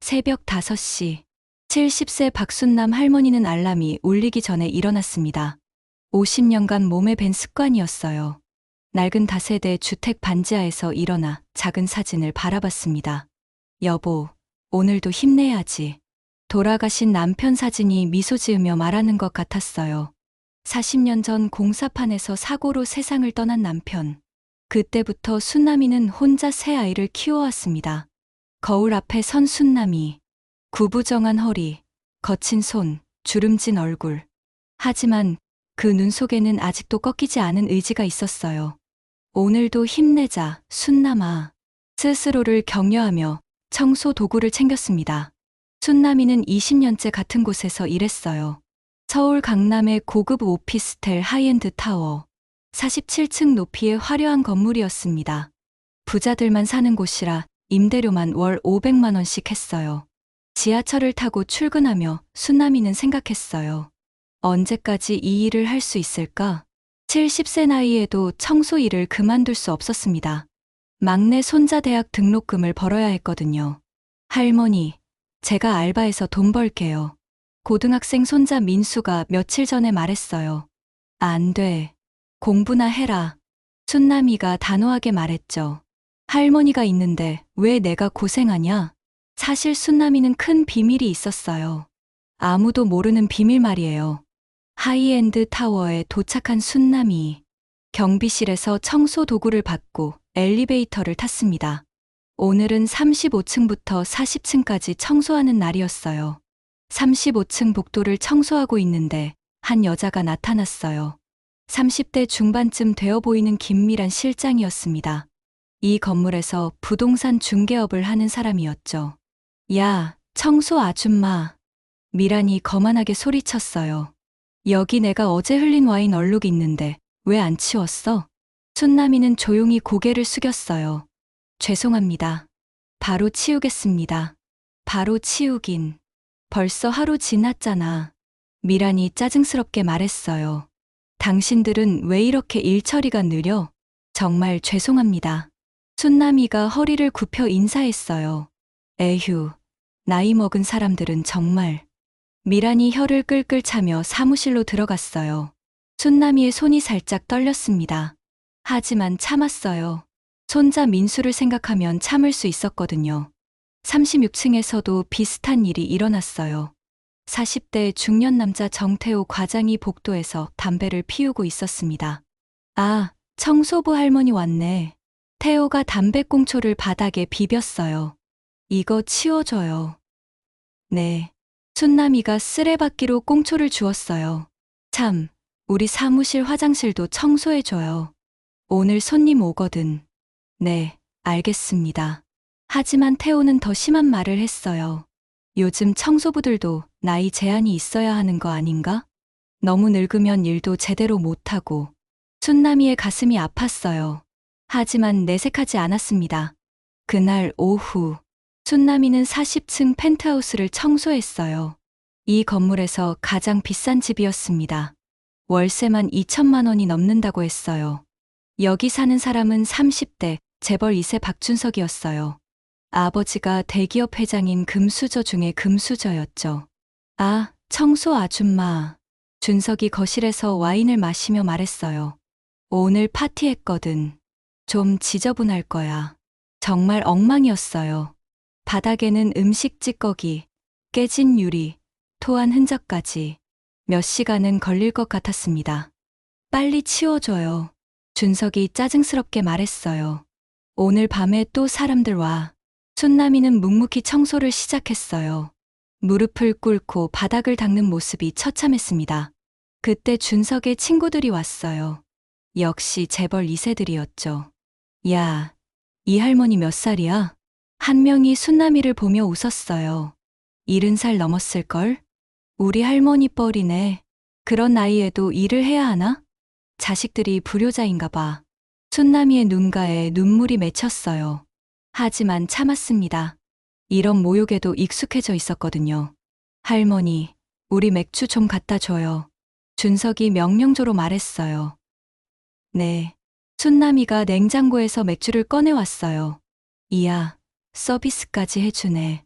새벽 5시. 70세 박순남 할머니는 알람이 울리기 전에 일어났습니다. 50년간 몸에 밴 습관이었어요. 낡은 다세대 주택 반지하에서 일어나 작은 사진을 바라봤습니다. 여보, 오늘도 힘내야지. 돌아가신 남편 사진이 미소 지으며 말하는 것 같았어요. 40년 전 공사판에서 사고로 세상을 떠난 남편. 그때부터 순남이는 혼자 새 아이를 키워왔습니다. 거울 앞에 선 순남이. 구부정한 허리, 거친 손, 주름진 얼굴. 하지만 그 눈 속에는 아직도 꺾이지 않은 의지가 있었어요. 오늘도 힘내자, 순남아. 스스로를 격려하며 청소 도구를 챙겼습니다. 순남이는 20년째 같은 곳에서 일했어요. 서울 강남의 고급 오피스텔 하이엔드 타워. 47층 높이의 화려한 건물이었습니다. 부자들만 사는 곳이라 임대료만 월 500만 원씩 했어요. 지하철을 타고 출근하며 순남이는 생각했어요. 언제까지 이 일을 할 수 있을까? 70세 나이에도 청소 일을 그만둘 수 없었습니다. 막내 손자 대학 등록금을 벌어야 했거든요. 할머니, 제가 알바해서 돈 벌게요. 고등학생 손자 민수가 며칠 전에 말했어요. 안 돼. 공부나 해라. 순남이가 단호하게 말했죠. 할머니가 있는데 왜 내가 고생하냐? 사실 순남이는 큰 비밀이 있었어요. 아무도 모르는 비밀 말이에요. 하이엔드 타워에 도착한 순남이 경비실에서 청소 도구를 받고 엘리베이터를 탔습니다. 오늘은 35층부터 40층까지 청소하는 날이었어요. 35층 복도를 청소하고 있는데 한 여자가 나타났어요. 30대 중반쯤 되어 보이는 김미란 실장이었습니다. 이 건물에서 부동산 중개업을 하는 사람이었죠. 야, 청소 아줌마. 미란이 거만하게 소리쳤어요. 여기 내가 어제 흘린 와인 얼룩 있는데 왜 안 치웠어? 순남이는 조용히 고개를 숙였어요. 죄송합니다. 바로 치우겠습니다. 바로 치우긴. 벌써 하루 지났잖아. 미란이 짜증스럽게 말했어요. 당신들은 왜 이렇게 일 처리가 느려? 정말 죄송합니다. 순남이가 허리를 굽혀 인사했어요. 에휴, 나이 먹은 사람들은 정말. 미란이 혀를 끌끌 차며 사무실로 들어갔어요. 순남이의 손이 살짝 떨렸습니다. 하지만 참았어요. 손자 민수를 생각하면 참을 수 있었거든요. 36층에서도 비슷한 일이 일어났어요. 40대 중년 남자 정태호 과장이 복도에서 담배를 피우고 있었습니다. 아, 청소부 할머니 왔네. 태호가 담배꽁초를 바닥에 비볐어요. 이거 치워줘요. 네. 순남이가 쓰레받기로 꽁초를 주었어요. 참, 우리 사무실 화장실도 청소해줘요. 오늘 손님 오거든. 네, 알겠습니다. 하지만 태호는 더 심한 말을 했어요. 요즘 청소부들도 나이 제한이 있어야 하는 거 아닌가? 너무 늙으면 일도 제대로 못하고. 순남이의 가슴이 아팠어요. 하지만 내색하지 않았습니다. 그날 오후, 순남이는 40층 펜트하우스를 청소했어요. 이 건물에서 가장 비싼 집이었습니다. 월세만 2천만 원이 넘는다고 했어요. 여기 사는 사람은 30대 재벌 2세 박준석이었어요. 아버지가 대기업 회장인 금수저 중에 금수저였죠. 아, 청소 아줌마. 준석이 거실에서 와인을 마시며 말했어요. 오늘 파티했거든. 좀 지저분할 거야. 정말 엉망이었어요. 바닥에는 음식 찌꺼기, 깨진 유리, 토한 흔적까지. 몇 시간은 걸릴 것 같았습니다. 빨리 치워줘요. 준석이 짜증스럽게 말했어요. 오늘 밤에 또 사람들 와. 순남이는 묵묵히 청소를 시작했어요. 무릎을 꿇고 바닥을 닦는 모습이 처참했습니다. 그때 준석의 친구들이 왔어요. 역시 재벌 2세들이었죠. 야, 이 할머니 몇 살이야? 한 명이 순남이를 보며 웃었어요. 70살 넘었을걸? 우리 할머니 뻘이네. 그런 나이에도 일을 해야 하나? 자식들이 불효자인가 봐. 순남이의 눈가에 눈물이 맺혔어요. 하지만 참았습니다. 이런 모욕에도 익숙해져 있었거든요. 할머니, 우리 맥주 좀 갖다 줘요. 준석이 명령조로 말했어요. 네. 순남이가 냉장고에서 맥주를 꺼내왔어요. 이야, 서비스까지 해주네.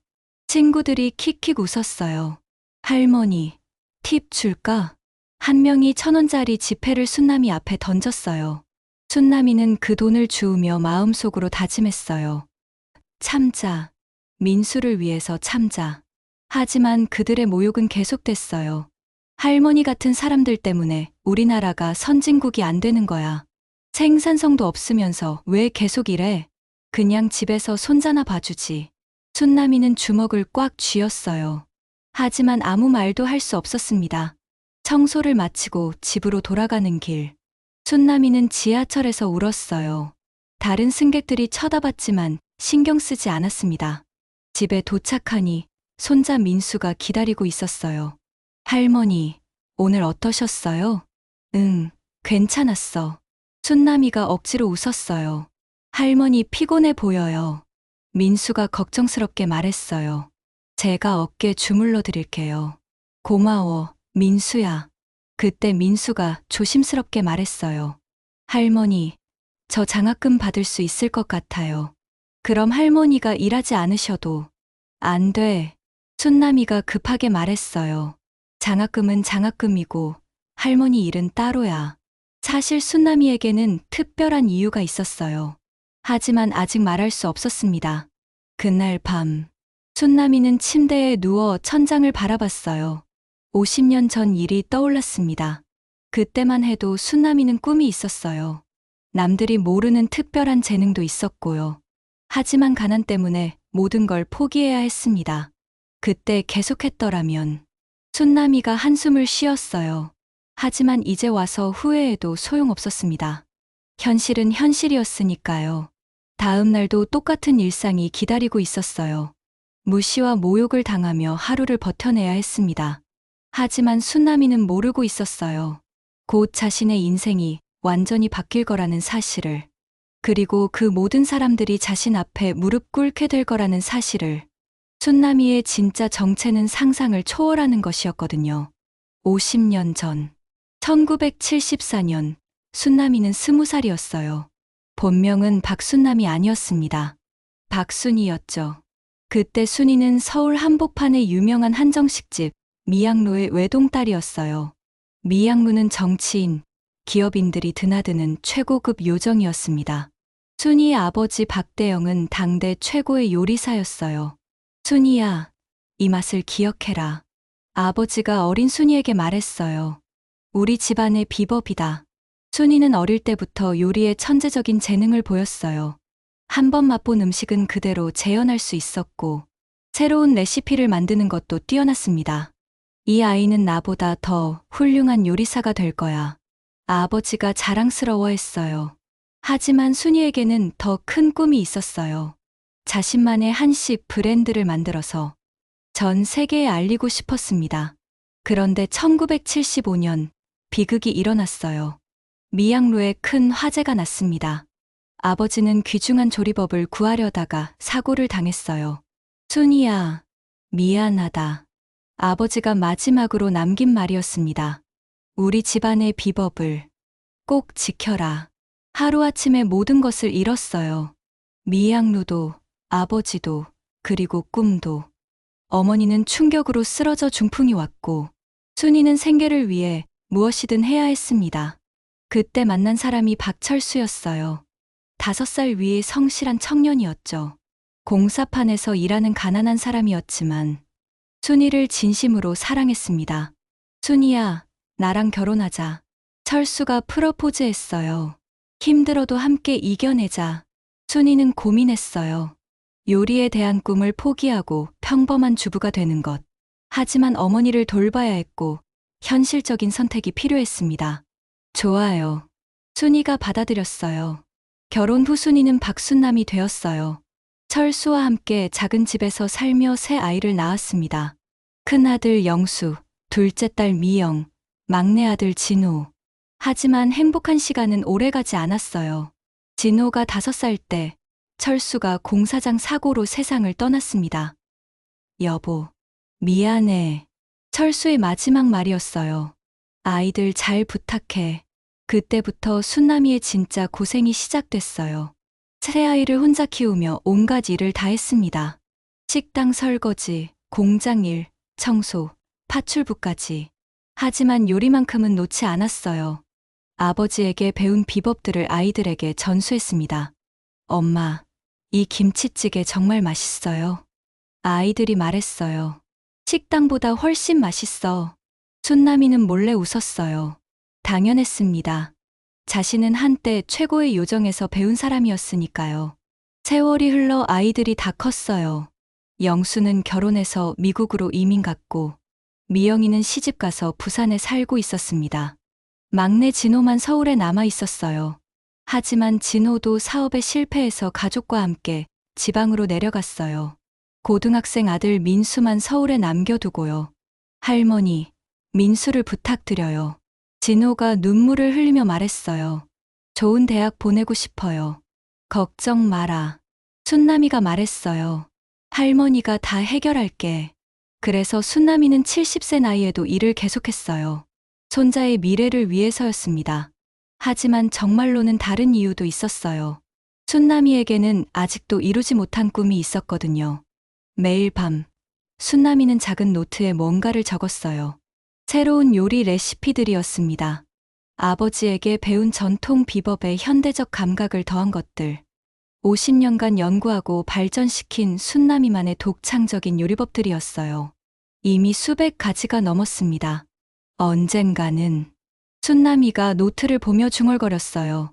친구들이 킥킥 웃었어요. 할머니, 팁 줄까? 한 명이 1,000원짜리 지폐를 순남이 앞에 던졌어요. 순남이는 그 돈을 주우며 마음속으로 다짐했어요. 참자. 민수를 위해서 참자. 하지만 그들의 모욕은 계속됐어요. 할머니 같은 사람들 때문에 우리나라가 선진국이 안 되는 거야. 생산성도 없으면서 왜 계속 이래? 그냥 집에서 손자나 봐주지. 순남이는 주먹을 꽉 쥐었어요. 하지만 아무 말도 할 수 없었습니다. 청소를 마치고 집으로 돌아가는 길. 순남이는 지하철에서 울었어요. 다른 승객들이 쳐다봤지만 신경 쓰지 않았습니다. 집에 도착하니 손자 민수가 기다리고 있었어요. 할머니, 오늘 어떠셨어요? 응, 괜찮았어. 순남이가 억지로 웃었어요. 할머니 피곤해 보여요. 민수가 걱정스럽게 말했어요. 제가 어깨 주물러 드릴게요. 고마워, 민수야. 그때 민수가 조심스럽게 말했어요. 할머니, 저 장학금 받을 수 있을 것 같아요. 그럼 할머니가 일하지 않으셔도. 안 돼. 순남이가 급하게 말했어요. 장학금은 장학금이고 할머니 일은 따로야. 사실 순남이에게는 특별한 이유가 있었어요. 하지만 아직 말할 수 없었습니다. 그날 밤, 순남이는 침대에 누워 천장을 바라봤어요. 50년 전 일이 떠올랐습니다. 그때만 해도 순남이는 꿈이 있었어요. 남들이 모르는 특별한 재능도 있었고요. 하지만 가난 때문에 모든 걸 포기해야 했습니다. 그때 계속했더라면. 순남이가 한숨을 쉬었어요. 하지만 이제 와서 후회해도 소용없었습니다. 현실은 현실이었으니까요. 다음 날도 똑같은 일상이 기다리고 있었어요. 무시와 모욕을 당하며 하루를 버텨내야 했습니다. 하지만 순남이는 모르고 있었어요. 곧 자신의 인생이 완전히 바뀔 거라는 사실을. 그리고 그 모든 사람들이 자신 앞에 무릎 꿇게 될 거라는 사실을. 순남이의 진짜 정체는 상상을 초월하는 것이었거든요. 50년 전, 1974년, 순남이는 20살이었어요. 본명은 박순남이 아니었습니다. 박순이였죠. 그때 순이는 서울 한복판의 유명한 한정식집 미양로의 외동딸이었어요. 미양로는 정치인, 기업인들이 드나드는 최고급 요정이었습니다. 순이의 아버지 박대영은 당대 최고의 요리사였어요. 순이야, 이 맛을 기억해라. 아버지가 어린 순이에게 말했어요. 우리 집안의 비법이다. 순이는 어릴 때부터 요리에 천재적인 재능을 보였어요. 한 번 맛본 음식은 그대로 재현할 수 있었고, 새로운 레시피를 만드는 것도 뛰어났습니다. 이 아이는 나보다 더 훌륭한 요리사가 될 거야. 아버지가 자랑스러워했어요. 하지만 순이에게는 더 큰 꿈이 있었어요. 자신만의 한식 브랜드를 만들어서 전 세계에 알리고 싶었습니다. 그런데 1975년 비극이 일어났어요. 미양로에 큰 화재가 났습니다. 아버지는 귀중한 조리법을 구하려다가 사고를 당했어요. 순이야, 미안하다. 아버지가 마지막으로 남긴 말이었습니다. 우리 집안의 비법을 꼭 지켜라. 하루아침에 모든 것을 잃었어요. 미양루도, 아버지도, 그리고 꿈도. 어머니는 충격으로 쓰러져 중풍이 왔고, 순이는 생계를 위해 무엇이든 해야 했습니다. 그때 만난 사람이 박철수였어요. 5살 위의 성실한 청년이었죠. 공사판에서 일하는 가난한 사람이었지만 순이를 진심으로 사랑했습니다. 순이야, 나랑 결혼하자. 철수가 프러포즈했어요. 힘들어도 함께 이겨내자. 순이는 고민했어요. 요리에 대한 꿈을 포기하고 평범한 주부가 되는 것. 하지만 어머니를 돌봐야 했고 현실적인 선택이 필요했습니다. 좋아요. 순이가 받아들였어요. 결혼 후 순이는 박순남이 되었어요. 철수와 함께 작은 집에서 살며 새 아이를 낳았습니다. 큰아들 영수, 둘째 딸 미영, 막내 아들 진호. 하지만 행복한 시간은 오래가지 않았어요. 진호가 5살 때 철수가 공사장 사고로 세상을 떠났습니다. 여보, 미안해. 철수의 마지막 말이었어요. 아이들 잘 부탁해. 그때부터 순남이의 진짜 고생이 시작됐어요. 새 아이를 혼자 키우며 온갖 일을 다 했습니다. 식당 설거지, 공장일, 청소, 파출부까지. 하지만 요리만큼은 놓지 않았어요. 아버지에게 배운 비법들을 아이들에게 전수했습니다. 엄마, 이 김치찌개 정말 맛있어요. 아이들이 말했어요. 식당보다 훨씬 맛있어. 순남이는 몰래 웃었어요. 당연했습니다. 자신은 한때 최고의 요정에서 배운 사람이었으니까요. 세월이 흘러 아이들이 다 컸어요. 영수는 결혼해서 미국으로 이민 갔고, 미영이는 시집가서 부산에 살고 있었습니다. 막내 진호만 서울에 남아 있었어요. 하지만 진호도 사업에 실패해서 가족과 함께 지방으로 내려갔어요. 고등학생 아들 민수만 서울에 남겨두고요. 할머니, 민수를 부탁드려요. 진호가 눈물을 흘리며 말했어요. 좋은 대학 보내고 싶어요. 걱정 마라. 순남이가 말했어요. 할머니가 다 해결할게. 그래서 순남이는 70세 나이에도 일을 계속했어요. 손자의 미래를 위해서였습니다. 하지만 정말로는 다른 이유도 있었어요. 순남이에게는 아직도 이루지 못한 꿈이 있었거든요. 매일 밤, 순남이는 작은 노트에 뭔가를 적었어요. 새로운 요리 레시피들이었습니다. 아버지에게 배운 전통 비법에 현대적 감각을 더한 것들. 50년간 연구하고 발전시킨 순남이만의 독창적인 요리법들이었어요. 이미 수백 가지가 넘었습니다. 언젠가는 순남이가 노트를 보며 중얼거렸어요.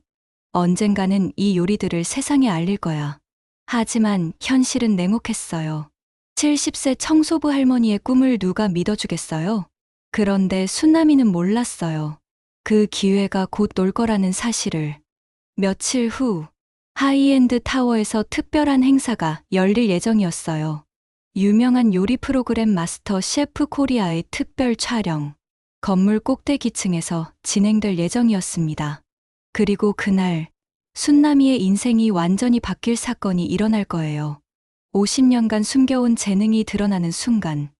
언젠가는 이 요리들을 세상에 알릴 거야. 하지만 현실은 냉혹했어요. 70세 청소부 할머니의 꿈을 누가 믿어주겠어요? 그런데 순남이는 몰랐어요. 그 기회가 곧 올 거라는 사실을. 며칠 후, 하이엔드 타워에서 특별한 행사가 열릴 예정이었어요. 유명한 요리 프로그램 마스터 셰프 코리아의 특별 촬영. 건물 꼭대기층에서 진행될 예정이었습니다. 그리고 그날, 순남이의 인생이 완전히 바뀔 사건이 일어날 거예요. 50년간 숨겨온 재능이 드러나는 순간,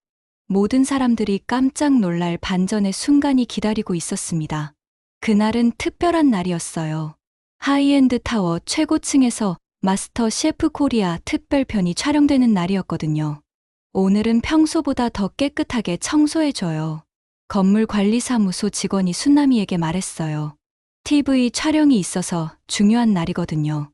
모든 사람들이 깜짝 놀랄 반전의 순간이 기다리고 있었습니다. 그날은 특별한 날이었어요. 하이엔드 타워 최고층에서 마스터 셰프 코리아 특별편이 촬영되는 날이었거든요. 오늘은 평소보다 더 깨끗하게 청소해줘요. 건물 관리사무소 직원이 순남이에게 말했어요. TV 촬영이 있어서 중요한 날이거든요.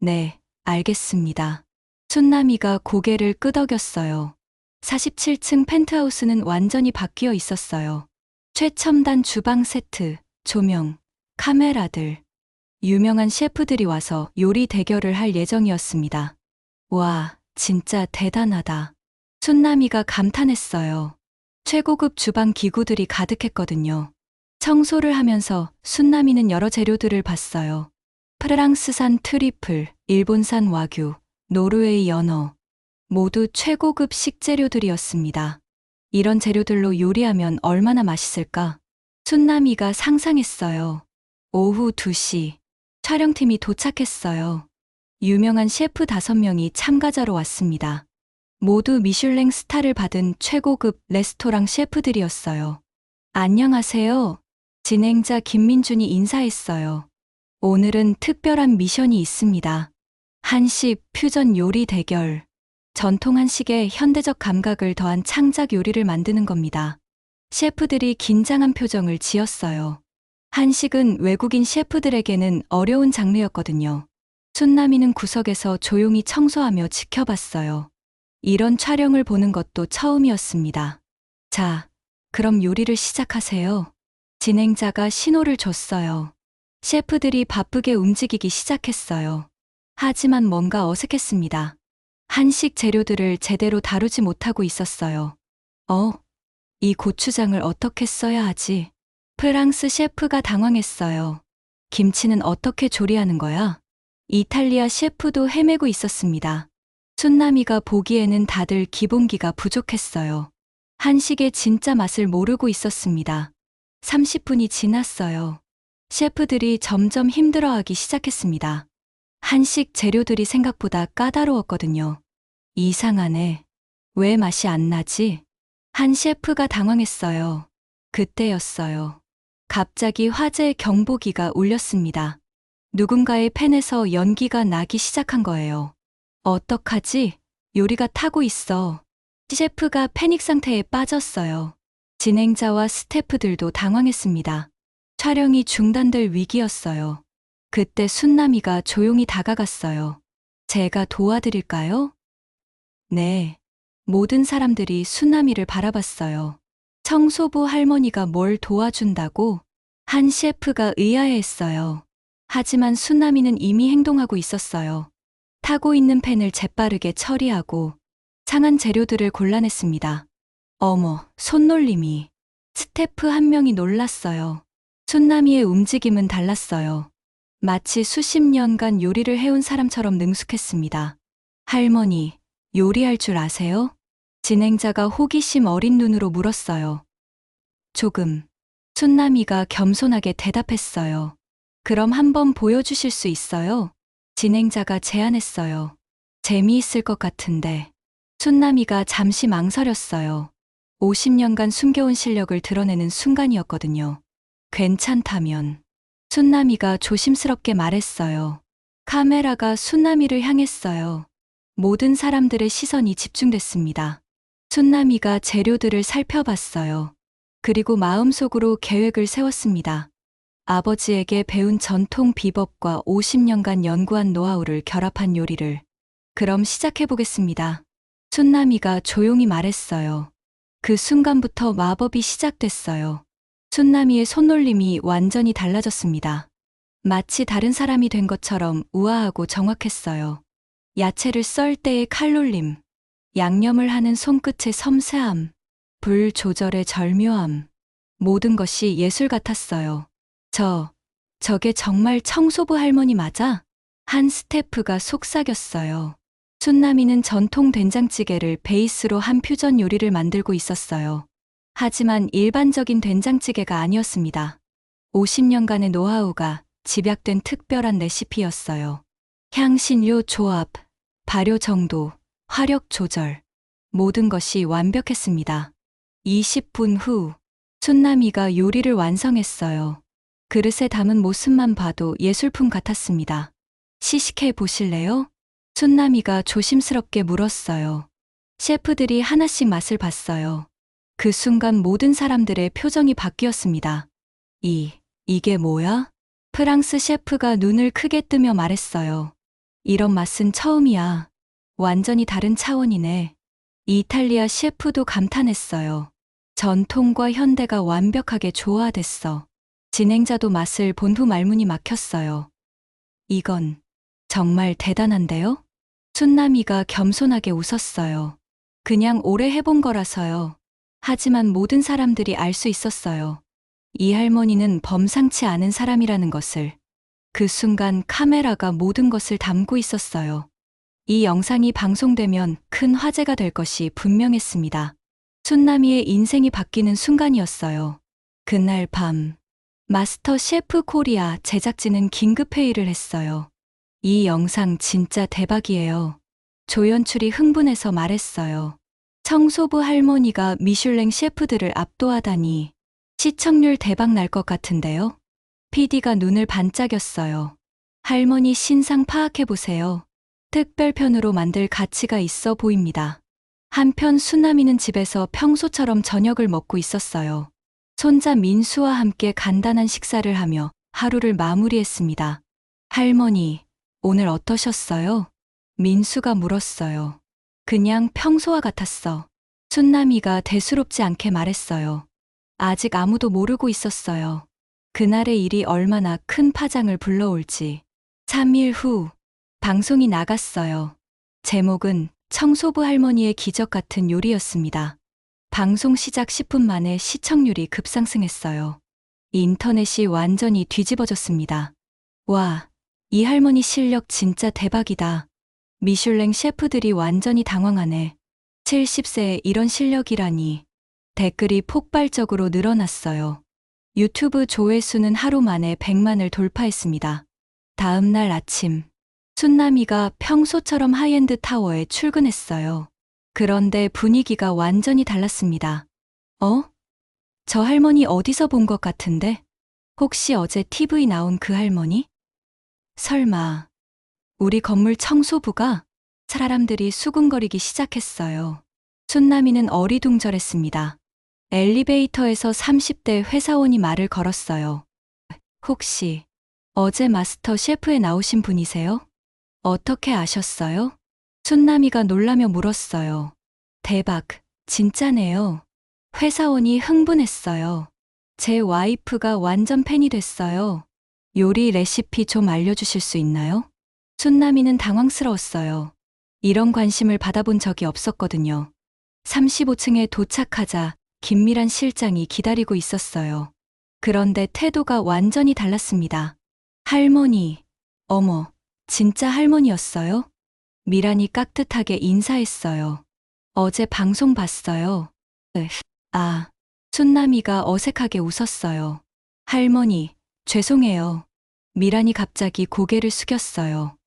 네, 알겠습니다. 순남이가 고개를 끄덕였어요. 47층 펜트하우스는 완전히 바뀌어 있었어요. 최첨단 주방 세트, 조명, 카메라들. 유명한 셰프들이 와서 요리 대결을 할 예정이었습니다. 와, 진짜 대단하다. 순남이가 감탄했어요. 최고급 주방 기구들이 가득했거든요. 청소를 하면서 순남이는 여러 재료들을 봤어요. 프랑스산 트리플, 일본산 와규, 노르웨이 연어. 모두 최고급 식재료들이었습니다. 이런 재료들로 요리하면 얼마나 맛있을까? 순남이가 상상했어요. 오후 2시. 촬영팀이 도착했어요. 유명한 셰프 5명이 참가자로 왔습니다. 모두 미슐랭 스타를 받은 최고급 레스토랑 셰프들이었어요. 안녕하세요. 진행자 김민준이 인사했어요. 오늘은 특별한 미션이 있습니다. 한식 퓨전 요리 대결. 전통 한식에 현대적 감각을 더한 창작 요리를 만드는 겁니다. 셰프들이 긴장한 표정을 지었어요. 한식은 외국인 셰프들에게는 어려운 장르였거든요. 순남이는 구석에서 조용히 청소하며 지켜봤어요. 이런 촬영을 보는 것도 처음이었습니다. 자, 그럼 요리를 시작하세요. 진행자가 신호를 줬어요. 셰프들이 바쁘게 움직이기 시작했어요. 하지만 뭔가 어색했습니다. 한식 재료들을 제대로 다루지 못하고 있었어요. 이 고추장을 어떻게 써야 하지? 프랑스 셰프가 당황했어요. 김치는 어떻게 조리하는 거야? 이탈리아 셰프도 헤매고 있었습니다. 순남이가 보기에는 다들 기본기가 부족했어요. 한식의 진짜 맛을 모르고 있었습니다. 30분이 지났어요. 셰프들이 점점 힘들어하기 시작했습니다. 한식 재료들이 생각보다 까다로웠거든요. 이상하네. 왜 맛이 안 나지? 한 셰프가 당황했어요. 그때였어요. 갑자기 화재 경보기가 울렸습니다. 누군가의 펜에서 연기가 나기 시작한 거예요. 어떡하지? 요리가 타고 있어. 셰프가 패닉 상태에 빠졌어요. 진행자와 스태프들도 당황했습니다. 촬영이 중단될 위기였어요. 그때 순남이가 조용히 다가갔어요. 제가 도와드릴까요? 네. 모든 사람들이 순남이를 바라봤어요. 청소부 할머니가 뭘 도와준다고? 한 셰프가 의아해했어요. 하지만 순남이는 이미 행동하고 있었어요. 타고 있는 팬을 재빠르게 처리하고 상한 재료들을 골라냈습니다. 어머, 손놀림이. 스태프 한 명이 놀랐어요. 순남이의 움직임은 달랐어요. 마치 수십 년간 요리를 해온 사람처럼 능숙했습니다. 할머니, 요리할 줄 아세요? 진행자가 호기심 어린 눈으로 물었어요. 조금. 순남이가 겸손하게 대답했어요. 그럼 한번 보여주실 수 있어요? 진행자가 제안했어요. 재미있을 것 같은데. 순남이가 잠시 망설였어요. 50년간 숨겨온 실력을 드러내는 순간이었거든요. 괜찮다면. 순남이가 조심스럽게 말했어요. 카메라가 순남이를 향했어요. 모든 사람들의 시선이 집중됐습니다. 순남이가 재료들을 살펴봤어요. 그리고 마음속으로 계획을 세웠습니다. 아버지에게 배운 전통 비법과 50년간 연구한 노하우를 결합한 요리를. 그럼 시작해보겠습니다. 순남이가 조용히 말했어요. 그 순간부터 마법이 시작됐어요. 순남이의 손놀림이 완전히 달라졌습니다. 마치 다른 사람이 된 것처럼 우아하고 정확했어요. 야채를 썰 때의 칼놀림, 양념을 하는 손끝의 섬세함, 불 조절의 절묘함, 모든 것이 예술 같았어요. 저게 정말 청소부 할머니 맞아? 한 스태프가 속삭였어요. 순남이는 전통 된장찌개를 베이스로 한 퓨전 요리를 만들고 있었어요. 하지만 일반적인 된장찌개가 아니었습니다. 50년간의 노하우가 집약된 특별한 레시피였어요. 향신료 조합, 발효 정도, 화력 조절, 모든 것이 완벽했습니다. 20분 후, 순남이가 요리를 완성했어요. 그릇에 담은 모습만 봐도 예술품 같았습니다. 시식해 보실래요? 순남이가 조심스럽게 물었어요. 셰프들이 하나씩 맛을 봤어요. 그 순간 모든 사람들의 표정이 바뀌었습니다. 이게 뭐야? 프랑스 셰프가 눈을 크게 뜨며 말했어요. 이런 맛은 처음이야. 완전히 다른 차원이네. 이탈리아 셰프도 감탄했어요. 전통과 현대가 완벽하게 조화됐어. 진행자도 맛을 본 후 말문이 막혔어요. 이건 정말 대단한데요? 순남이가 겸손하게 웃었어요. 그냥 오래 해본 거라서요. 하지만 모든 사람들이 알 수 있었어요. 이 할머니는 범상치 않은 사람이라는 것을. 그 순간 카메라가 모든 것을 담고 있었어요. 이 영상이 방송되면 큰 화제가 될 것이 분명했습니다. 순남이의 인생이 바뀌는 순간이었어요. 그날 밤, 마스터 셰프 코리아 제작진은 긴급회의를 했어요. 이 영상 진짜 대박이에요. 조연출이 흥분해서 말했어요. 청소부 할머니가 미슐랭 셰프들을 압도하다니. 시청률 대박 날 것 같은데요? PD가 눈을 반짝였어요. 할머니 신상 파악해보세요. 특별편으로 만들 가치가 있어 보입니다. 한편 순남이는 집에서 평소처럼 저녁을 먹고 있었어요. 손자 민수와 함께 간단한 식사를 하며 하루를 마무리했습니다. 할머니, 오늘 어떠셨어요? 민수가 물었어요. 그냥 평소와 같았어. 순남이가 대수롭지 않게 말했어요. 아직 아무도 모르고 있었어요. 그날의 일이 얼마나 큰 파장을 불러올지. 3일 후, 방송이 나갔어요. 제목은 청소부 할머니의 기적 같은 요리였습니다. 방송 시작 10분 만에 시청률이 급상승했어요. 인터넷이 완전히 뒤집어졌습니다. 와, 이 할머니 실력 진짜 대박이다. 미슐랭 셰프들이 완전히 당황하네. 70세에 이런 실력이라니. 댓글이 폭발적으로 늘어났어요. 유튜브 조회수는 하루 만에 100만을 돌파했습니다. 다음 날 아침, 순남이가 평소처럼 하이엔드 타워에 출근했어요. 그런데 분위기가 완전히 달랐습니다. 저 할머니 어디서 본 것 같은데? 혹시 어제 TV 나온 그 할머니? 설마, 우리 건물 청소부가? 사람들이 수군거리기 시작했어요. 춘남이는 어리둥절했습니다. 엘리베이터에서 30대 회사원이 말을 걸었어요. 혹시 어제 마스터 셰프에 나오신 분이세요? 어떻게 아셨어요? 춘남이가 놀라며 물었어요. 대박, 진짜네요. 회사원이 흥분했어요. 제 와이프가 완전 팬이 됐어요. 요리 레시피 좀 알려주실 수 있나요? 춘남이는 당황스러웠어요. 이런 관심을 받아본 적이 없었거든요. 35층에 도착하자 김미란 실장이 기다리고 있었어요. 그런데 태도가 완전히 달랐습니다. 할머니, 어머, 진짜 할머니였어요? 미란이 깍듯하게 인사했어요. 어제 방송 봤어요. 아, 춘남이가 어색하게 웃었어요. 할머니, 죄송해요. 미란이 갑자기 고개를 숙였어요.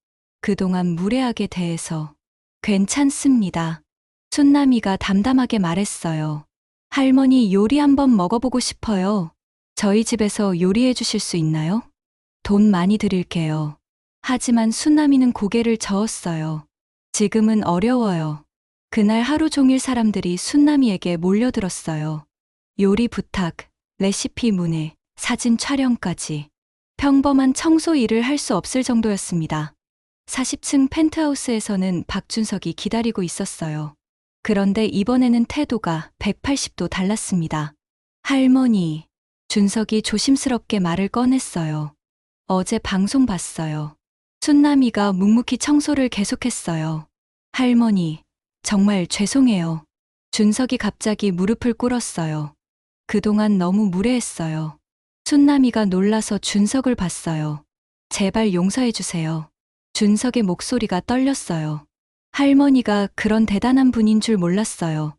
그동안 무례하게 대해서. 괜찮습니다. 춘남이가 담담하게 말했어요. 할머니 요리 한번 먹어보고 싶어요. 저희 집에서 요리해 주실 수 있나요? 돈 많이 드릴게요. 하지만 춘남이는 고개를 저었어요. 지금은 어려워요. 그날 하루 종일 사람들이 춘남이에게 몰려들었어요. 요리 부탁, 레시피 문의, 사진 촬영까지. 평범한 청소 일을 할 수 없을 정도였습니다. 40층 펜트하우스에서는 박준석이 기다리고 있었어요. 그런데 이번에는 태도가 180도 달랐습니다. 할머니, 준석이 조심스럽게 말을 꺼냈어요. 어제 방송 봤어요. 춘남이가 묵묵히 청소를 계속했어요. 할머니, 정말 죄송해요. 준석이 갑자기 무릎을 꿇었어요. 그동안 너무 무례했어요. 춘남이가 놀라서 준석을 봤어요. 제발 용서해 주세요. 준석의 목소리가 떨렸어요. 할머니가 그런 대단한 분인 줄 몰랐어요.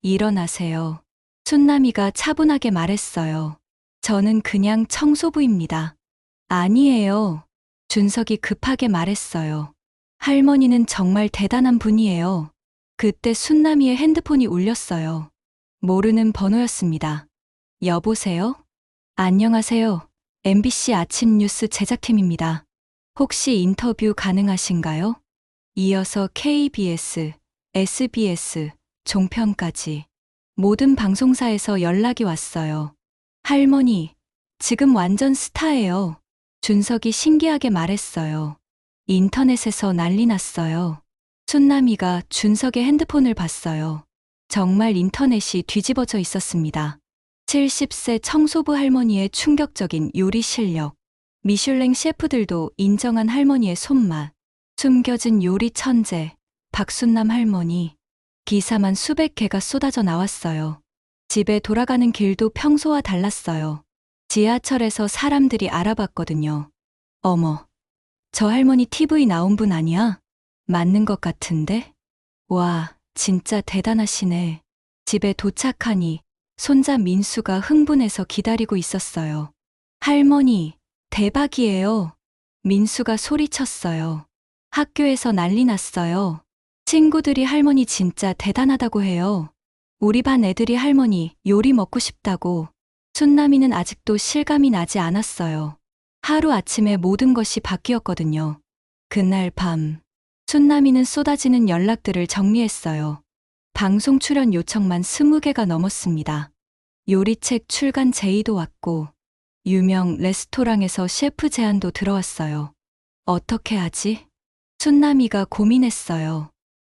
일어나세요. 춘남이가 차분하게 말했어요. 저는 그냥 청소부입니다. 아니에요. 준석이 급하게 말했어요. 할머니는 정말 대단한 분이에요. 그때 춘남이의 핸드폰이 울렸어요. 모르는 번호였습니다. 여보세요? 안녕하세요. MBC 아침 뉴스 제작팀입니다. 혹시 인터뷰 가능하신가요? 이어서 KBS, SBS, 종편까지 모든 방송사에서 연락이 왔어요. 할머니, 지금 완전 스타예요. 준석이 신기하게 말했어요. 인터넷에서 난리 났어요. 춘남이가 준석의 핸드폰을 봤어요. 정말 인터넷이 뒤집어져 있었습니다. 70세 청소부 할머니의 충격적인 요리 실력, 미슐랭 셰프들도 인정한 할머니의 손맛, 숨겨진 요리 천재, 박순남 할머니. 기사만 수백 개가 쏟아져 나왔어요. 집에 돌아가는 길도 평소와 달랐어요. 지하철에서 사람들이 알아봤거든요. 어머, 저 할머니 TV 나온 분 아니야? 맞는 것 같은데? 와, 진짜 대단하시네. 집에 도착하니 손자 민수가 흥분해서 기다리고 있었어요. 할머니, 대박이에요. 민수가 소리쳤어요. 학교에서 난리 났어요. 친구들이 할머니 진짜 대단하다고 해요. 우리 반 애들이 할머니 요리 먹고 싶다고. 춘남이는 아직도 실감이 나지 않았어요. 하루아침에 모든 것이 바뀌었거든요. 그날 밤, 춘남이는 쏟아지는 연락들을 정리했어요. 방송 출연 요청만 20개가 넘었습니다. 요리책 출간 제의도 왔고, 유명 레스토랑에서 셰프 제안도 들어왔어요. 어떻게 하지? 춘남이가 고민했어요.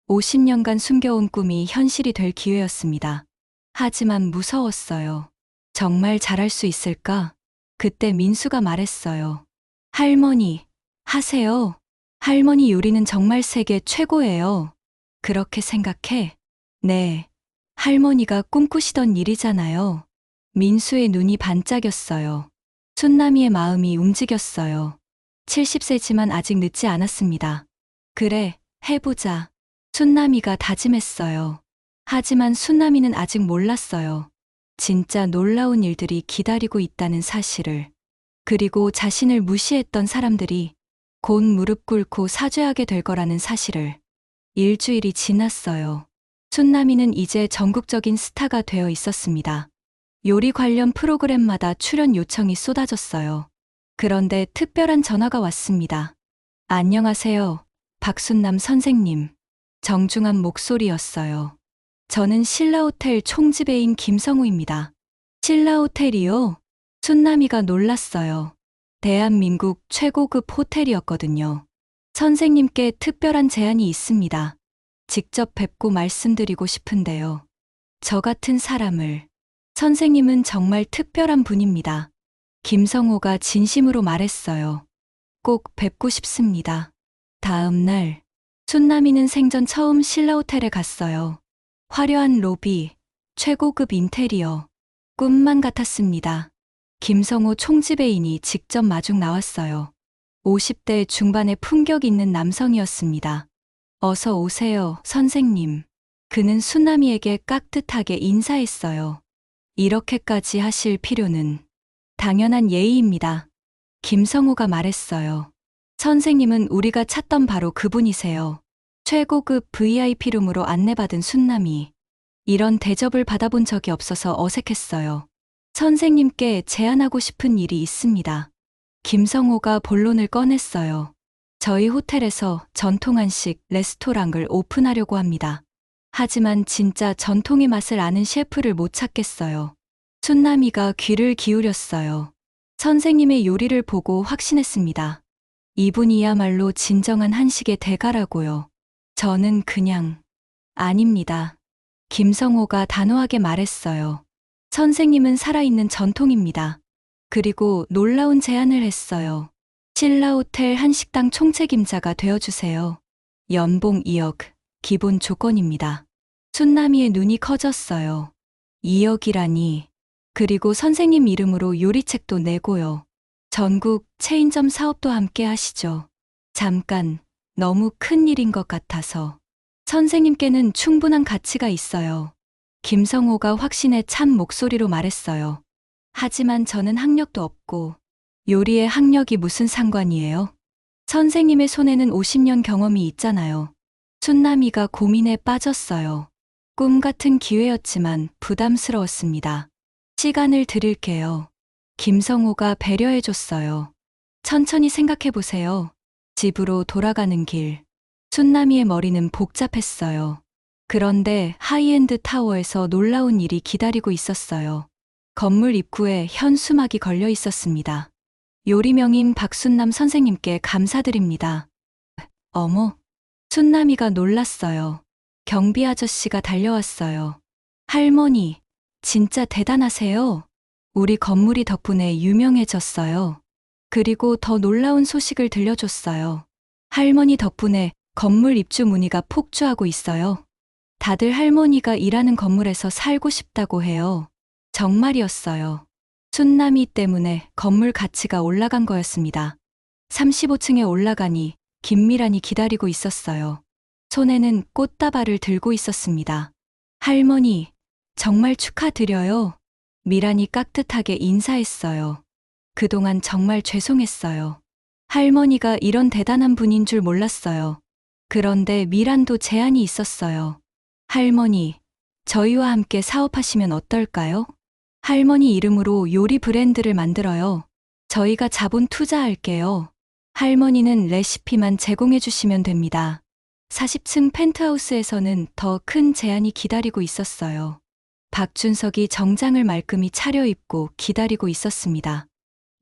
50년간 숨겨온 꿈이 현실이 될 기회였습니다. 하지만 무서웠어요. 정말 잘할 수 있을까? 그때 민수가 말했어요. 할머니, 하세요. 할머니 요리는 정말 세계 최고예요. 그렇게 생각해? 네. 할머니가 꿈꾸시던 일이잖아요. 민수의 눈이 반짝였어요. 춘남이의 마음이 움직였어요. 70세지만 아직 늦지 않았습니다. 그래, 해보자. 춘남이가 다짐했어요. 하지만 춘남이는 아직 몰랐어요. 진짜 놀라운 일들이 기다리고 있다는 사실을. 그리고 자신을 무시했던 사람들이 곧 무릎 꿇고 사죄하게 될 거라는 사실을. 일주일이 지났어요. 춘남이는 이제 전국적인 스타가 되어 있었습니다. 요리 관련 프로그램마다 출연 요청이 쏟아졌어요. 그런데 특별한 전화가 왔습니다. 안녕하세요, 박순남 선생님. 정중한 목소리였어요. 저는 신라호텔 총지배인 김성우입니다. 신라호텔이요? 순남이가 놀랐어요. 대한민국 최고급 호텔이었거든요. 선생님께 특별한 제안이 있습니다. 직접 뵙고 말씀드리고 싶은데요. 저 같은 사람을. 선생님은 정말 특별한 분입니다. 김성호가 진심으로 말했어요. 꼭 뵙고 싶습니다. 다음 날, 순남이는 생전 처음 신라호텔에 갔어요. 화려한 로비, 최고급 인테리어, 꿈만 같았습니다. 김성호 총지배인이 직접 마중 나왔어요. 50대 중반의 품격 있는 남성이었습니다. 어서 오세요, 선생님. 그는 순남이에게 깍듯하게 인사했어요. 이렇게까지 하실 필요는 당연한 예의입니다. 김성호가 말했어요. 선생님은 우리가 찾던 바로 그분이세요. 최고급 VIP룸으로 안내받은 순남이. 이런 대접을 받아본 적이 없어서 어색했어요. 선생님께 제안하고 싶은 일이 있습니다. 김성호가 본론을 꺼냈어요. 저희 호텔에서 전통 한식 레스토랑을 오픈하려고 합니다. 하지만 진짜 전통의 맛을 아는 셰프를 못 찾겠어요. 순남이가 귀를 기울였어요. 선생님의 요리를 보고 확신했습니다. 이분이야말로 진정한 한식의 대가라고요. 저는 그냥 아닙니다. 김성호가 단호하게 말했어요. 선생님은 살아있는 전통입니다. 그리고 놀라운 제안을 했어요. 신라호텔 한식당 총책임자가 되어주세요. 연봉 2억, 기본 조건입니다. 순남이의 눈이 커졌어요. 2억이라니. 그리고 선생님 이름으로 요리책도 내고요. 전국 체인점 사업도 함께 하시죠. 잠깐, 너무 큰 일인 것 같아서. 선생님께는 충분한 가치가 있어요. 김성호가 확신에 찬 목소리로 말했어요. 하지만 저는 학력도 없고, 요리에 학력이 무슨 상관이에요? 선생님의 손에는 50년 경험이 있잖아요. 순남이가 고민에 빠졌어요. 꿈 같은 기회였지만 부담스러웠습니다. 시간을 드릴게요. 김성호가 배려해줬어요. 천천히 생각해보세요. 집으로 돌아가는 길. 순남이의 머리는 복잡했어요. 그런데 하이엔드 타워에서 놀라운 일이 기다리고 있었어요. 건물 입구에 현수막이 걸려 있었습니다. 요리명인 박순남 선생님께 감사드립니다. 어머, 순남이가 놀랐어요. 경비 아저씨가 달려왔어요. 할머니, 진짜 대단하세요. 우리 건물이 덕분에 유명해졌어요. 그리고 더 놀라운 소식을 들려줬어요. 할머니 덕분에 건물 입주 문의가 폭주하고 있어요. 다들 할머니가 일하는 건물에서 살고 싶다고 해요. 정말이었어요. 순남이 때문에 건물 가치가 올라간 거였습니다. 35층에 올라가니 김미란이 기다리고 있었어요. 손에는 꽃다발을 들고 있었습니다. 할머니, 정말 축하드려요. 미란이 깍듯하게 인사했어요. 그동안 정말 죄송했어요. 할머니가 이런 대단한 분인 줄 몰랐어요. 그런데 미란도 제안이 있었어요. 할머니, 저희와 함께 사업하시면 어떨까요? 할머니 이름으로 요리 브랜드를 만들어요. 저희가 자본 투자할게요. 할머니는 레시피만 제공해 주시면 됩니다. 40층 펜트하우스에서는 더 큰 제안이 기다리고 있었어요. 박준석이 정장을 말끔히 차려입고 기다리고 있었습니다.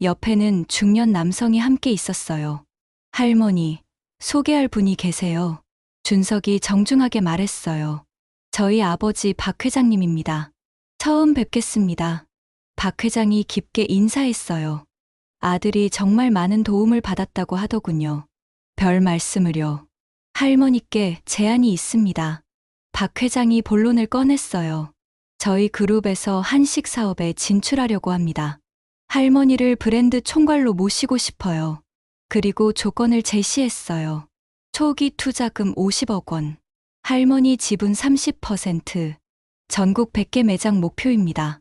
옆에는 중년 남성이 함께 있었어요. 할머니, 소개할 분이 계세요. 준석이 정중하게 말했어요. 저희 아버지 박 회장님입니다. 처음 뵙겠습니다. 박 회장이 깊게 인사했어요. 아들이 정말 많은 도움을 받았다고 하더군요. 별 말씀을요. 할머니께 제안이 있습니다. 박 회장이 본론을 꺼냈어요. 저희 그룹에서 한식 사업에 진출하려고 합니다. 할머니를 브랜드 총괄로 모시고 싶어요. 그리고 조건을 제시했어요. 초기 투자금 50억 원. 할머니 지분 30%. 전국 100개 매장 목표입니다.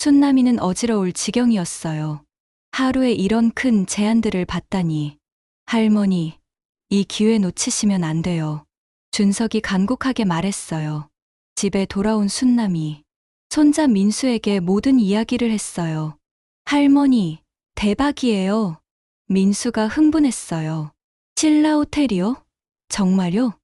순남이는 어지러울 지경이었어요. 하루에 이런 큰 제안들을 받다니. 할머니, 이 기회 놓치시면 안 돼요. 준석이 간곡하게 말했어요. 집에 돌아온 순남이 손자 민수에게 모든 이야기를 했어요. 할머니, 대박이에요. 민수가 흥분했어요. 신라 호텔이요? 정말요?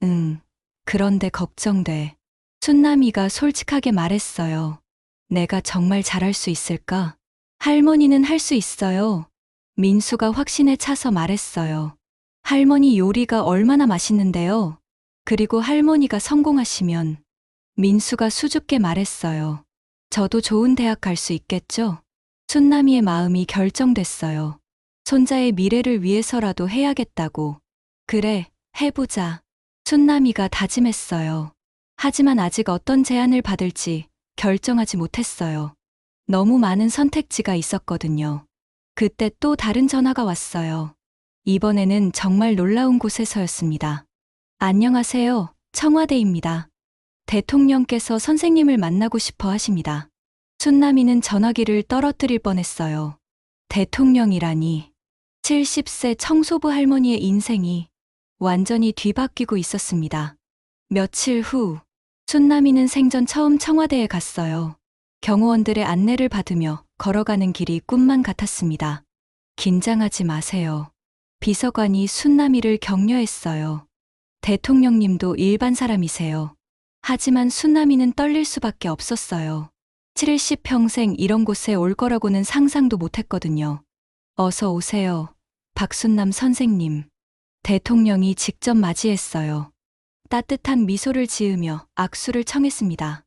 응. 그런데 걱정돼. 순남이가 솔직하게 말했어요. 내가 정말 잘할 수 있을까? 할머니는 할 수 있어요. 민수가 확신에 차서 말했어요. 할머니 요리가 얼마나 맛있는데요. 그리고 할머니가 성공하시면 민수가 수줍게 말했어요. 저도 좋은 대학 갈 수 있겠죠? 순남이의 마음이 결정됐어요. 손자의 미래를 위해서라도 해야겠다고. 그래, 해보자. 순남이가 다짐했어요. 하지만 아직 어떤 제안을 받을지 결정하지 못했어요. 너무 많은 선택지가 있었거든요. 그때 또 다른 전화가 왔어요. 이번에는 정말 놀라운 곳에서였습니다. 안녕하세요. 청와대입니다. 대통령께서 선생님을 만나고 싶어 하십니다. 순남이는 전화기를 떨어뜨릴 뻔했어요. 대통령이라니. 70세 청소부 할머니의 인생이 완전히 뒤바뀌고 있었습니다. 며칠 후, 순남이는 생전 처음 청와대에 갔어요. 경호원들의 안내를 받으며 걸어가는 길이 꿈만 같았습니다. 긴장하지 마세요. 비서관이 순남이를 격려했어요. 대통령님도 일반 사람이세요. 하지만 순남이는 떨릴 수밖에 없었어요. 70평생 이런 곳에 올 거라고는 상상도 못했거든요. 어서 오세요. 박순남 선생님. 대통령이 직접 맞이했어요. 따뜻한 미소를 지으며 악수를 청했습니다.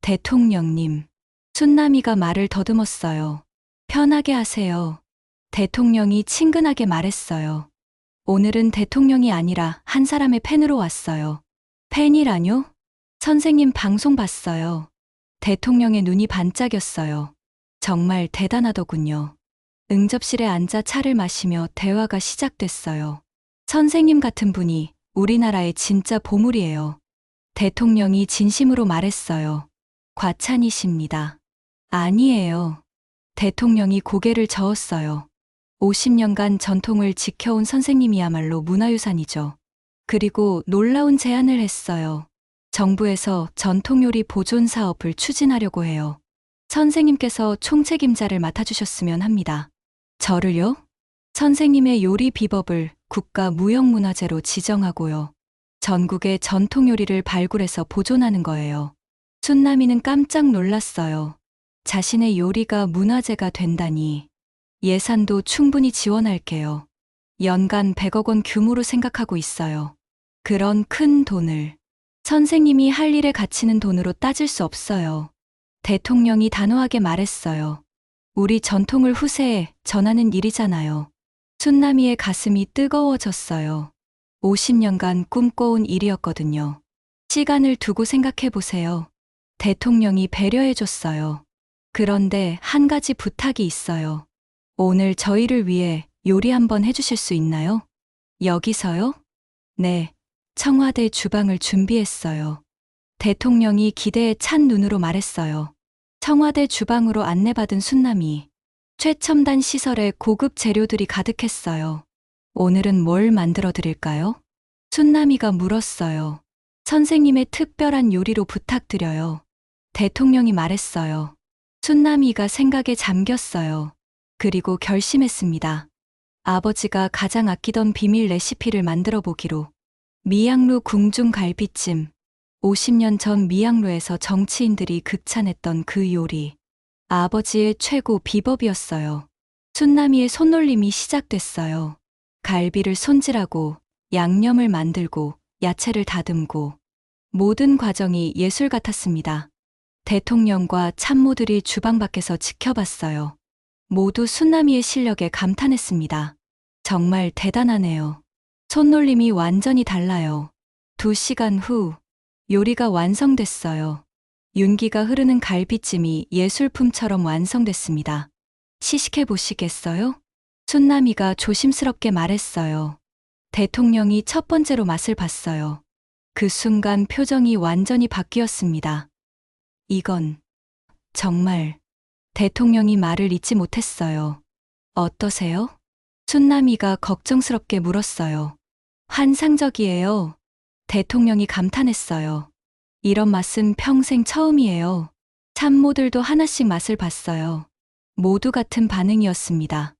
대통령님. 순남이가 말을 더듬었어요. 편하게 하세요. 대통령이 친근하게 말했어요. 오늘은 대통령이 아니라 한 사람의 팬으로 왔어요. 팬이라뇨? 선생님 방송 봤어요. 대통령의 눈이 반짝였어요. 정말 대단하더군요. 응접실에 앉아 차를 마시며 대화가 시작됐어요. 선생님 같은 분이 우리나라의 진짜 보물이에요. 대통령이 진심으로 말했어요. 과찬이십니다. 아니에요. 대통령이 고개를 저었어요. 50년간 전통을 지켜온 선생님이야말로 문화유산이죠. 그리고 놀라운 제안을 했어요. 정부에서 전통요리 보존 사업을 추진하려고 해요. 선생님께서 총책임자를 맡아주셨으면 합니다. 저를요? 선생님의 요리 비법을 국가무형문화재로 지정하고요. 전국의 전통요리를 발굴해서 보존하는 거예요. 순남이는 깜짝 놀랐어요. 자신의 요리가 문화재가 된다니. 예산도 충분히 지원할게요. 연간 100억 원 규모로 생각하고 있어요. 그런 큰 돈을 선생님이 할 일에 갇히는 돈으로 따질 수 없어요. 대통령이 단호하게 말했어요. 우리 전통을 후세에 전하는 일이잖아요. 순남이의 가슴이 뜨거워졌어요. 50년간 꿈꿔온 일이었거든요. 시간을 두고 생각해 보세요. 대통령이 배려해줬어요. 그런데 한 가지 부탁이 있어요. 오늘 저희를 위해 요리 한번 해주실 수 있나요? 여기서요? 네, 청와대 주방을 준비했어요. 대통령이 기대에 찬 눈으로 말했어요. 청와대 주방으로 안내받은 순남이 최첨단 시설에 고급 재료들이 가득했어요. 오늘은 뭘 만들어 드릴까요? 순남이가 물었어요. 선생님의 특별한 요리로 부탁드려요. 대통령이 말했어요. 순남이가 생각에 잠겼어요. 그리고 결심했습니다. 아버지가 가장 아끼던 비밀 레시피를 만들어 보기로. 미양루 궁중 갈비찜. 50년 전 미양루에서 정치인들이 극찬했던 그 요리. 아버지의 최고 비법이었어요. 순남이의 손놀림이 시작됐어요. 갈비를 손질하고 양념을 만들고 야채를 다듬고 모든 과정이 예술 같았습니다. 대통령과 참모들이 주방 밖에서 지켜봤어요. 모두 순남이의 실력에 감탄했습니다. 정말 대단하네요. 손놀림이 완전히 달라요. 2시간 후 요리가 완성됐어요. 윤기가 흐르는 갈비찜이 예술품처럼 완성됐습니다. 시식해 보시겠어요? 순남이가 조심스럽게 말했어요. 대통령이 첫 번째로 맛을 봤어요. 그 순간 표정이 완전히 바뀌었습니다. 이건 정말 대통령이 말을 잇지 못했어요. 어떠세요? 순남이가 걱정스럽게 물었어요. 환상적이에요. 대통령이 감탄했어요. 이런 맛은 평생 처음이에요. 참모들도 하나씩 맛을 봤어요. 모두 같은 반응이었습니다.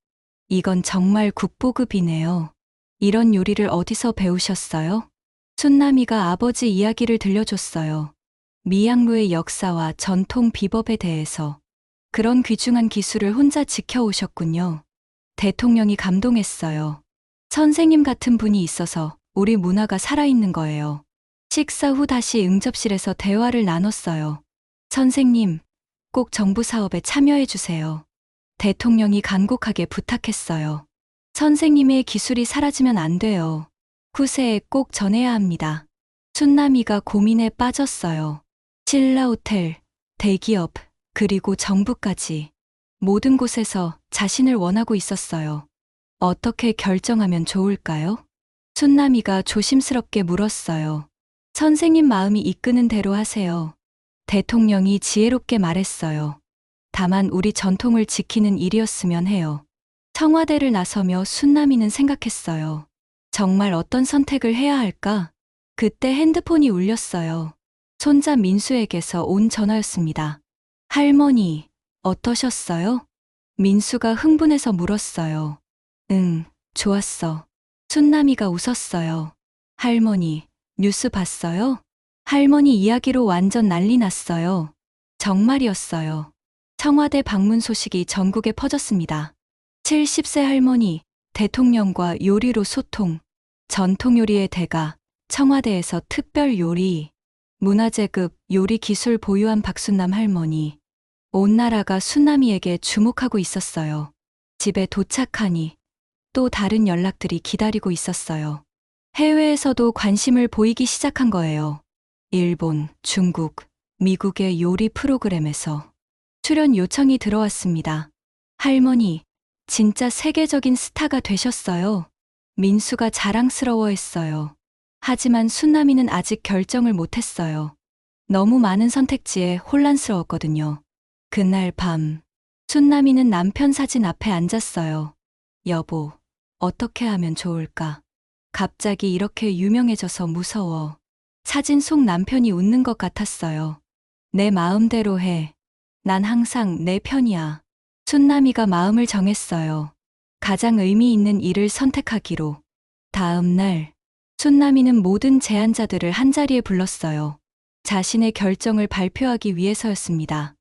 이건 정말 국보급이네요. 이런 요리를 어디서 배우셨어요? 춘남이가 아버지 이야기를 들려줬어요. 미양루의 역사와 전통 비법에 대해서. 그런 귀중한 기술을 혼자 지켜오셨군요. 대통령이 감동했어요. 선생님 같은 분이 있어서 우리 문화가 살아있는 거예요. 식사 후 다시 응접실에서 대화를 나눴어요. 선생님, 꼭 정부 사업에 참여해 주세요. 대통령이 간곡하게 부탁했어요. 선생님의 기술이 사라지면 안 돼요. 후세에 꼭 전해야 합니다. 춘남이가 고민에 빠졌어요. 신라호텔, 대기업, 그리고 정부까지 모든 곳에서 자신을 원하고 있었어요. 어떻게 결정하면 좋을까요? 춘남이가 조심스럽게 물었어요. 선생님 마음이 이끄는 대로 하세요. 대통령이 지혜롭게 말했어요. 다만 우리 전통을 지키는 일이었으면 해요. 청와대를 나서며 춘남이는 생각했어요. 정말 어떤 선택을 해야 할까? 그때 핸드폰이 울렸어요. 손자 민수에게서 온 전화였습니다. 할머니, 어떠셨어요? 민수가 흥분해서 물었어요. 응, 좋았어. 춘남이가 웃었어요. 할머니, 뉴스 봤어요? 할머니 이야기로 완전 난리 났어요. 정말이었어요. 청와대 방문 소식이 전국에 퍼졌습니다. 70세 할머니, 대통령과 요리로 소통, 전통 요리의 대가, 청와대에서 특별 요리, 문화재급 요리 기술 보유한 박순남 할머니. 온 나라가 순남이에게 주목하고 있었어요. 집에 도착하니 또 다른 연락들이 기다리고 있었어요. 해외에서도 관심을 보이기 시작한 거예요. 일본, 중국, 미국의 요리 프로그램에서 출연 요청이 들어왔습니다. 할머니, 진짜 세계적인 스타가 되셨어요. 민수가 자랑스러워했어요. 하지만 순남이는 아직 결정을 못했어요. 너무 많은 선택지에 혼란스러웠거든요. 그날 밤, 순남이는 남편 사진 앞에 앉았어요. 여보, 어떻게 하면 좋을까? 갑자기 이렇게 유명해져서 무서워. 사진 속 남편이 웃는 것 같았어요. 내 마음대로 해. 난 항상 내 편이야. 순남이가 마음을 정했어요. 가장 의미 있는 일을 선택하기로. 다음 날, 순남이는 모든 제안자들을 한자리에 불렀어요. 자신의 결정을 발표하기 위해서였습니다.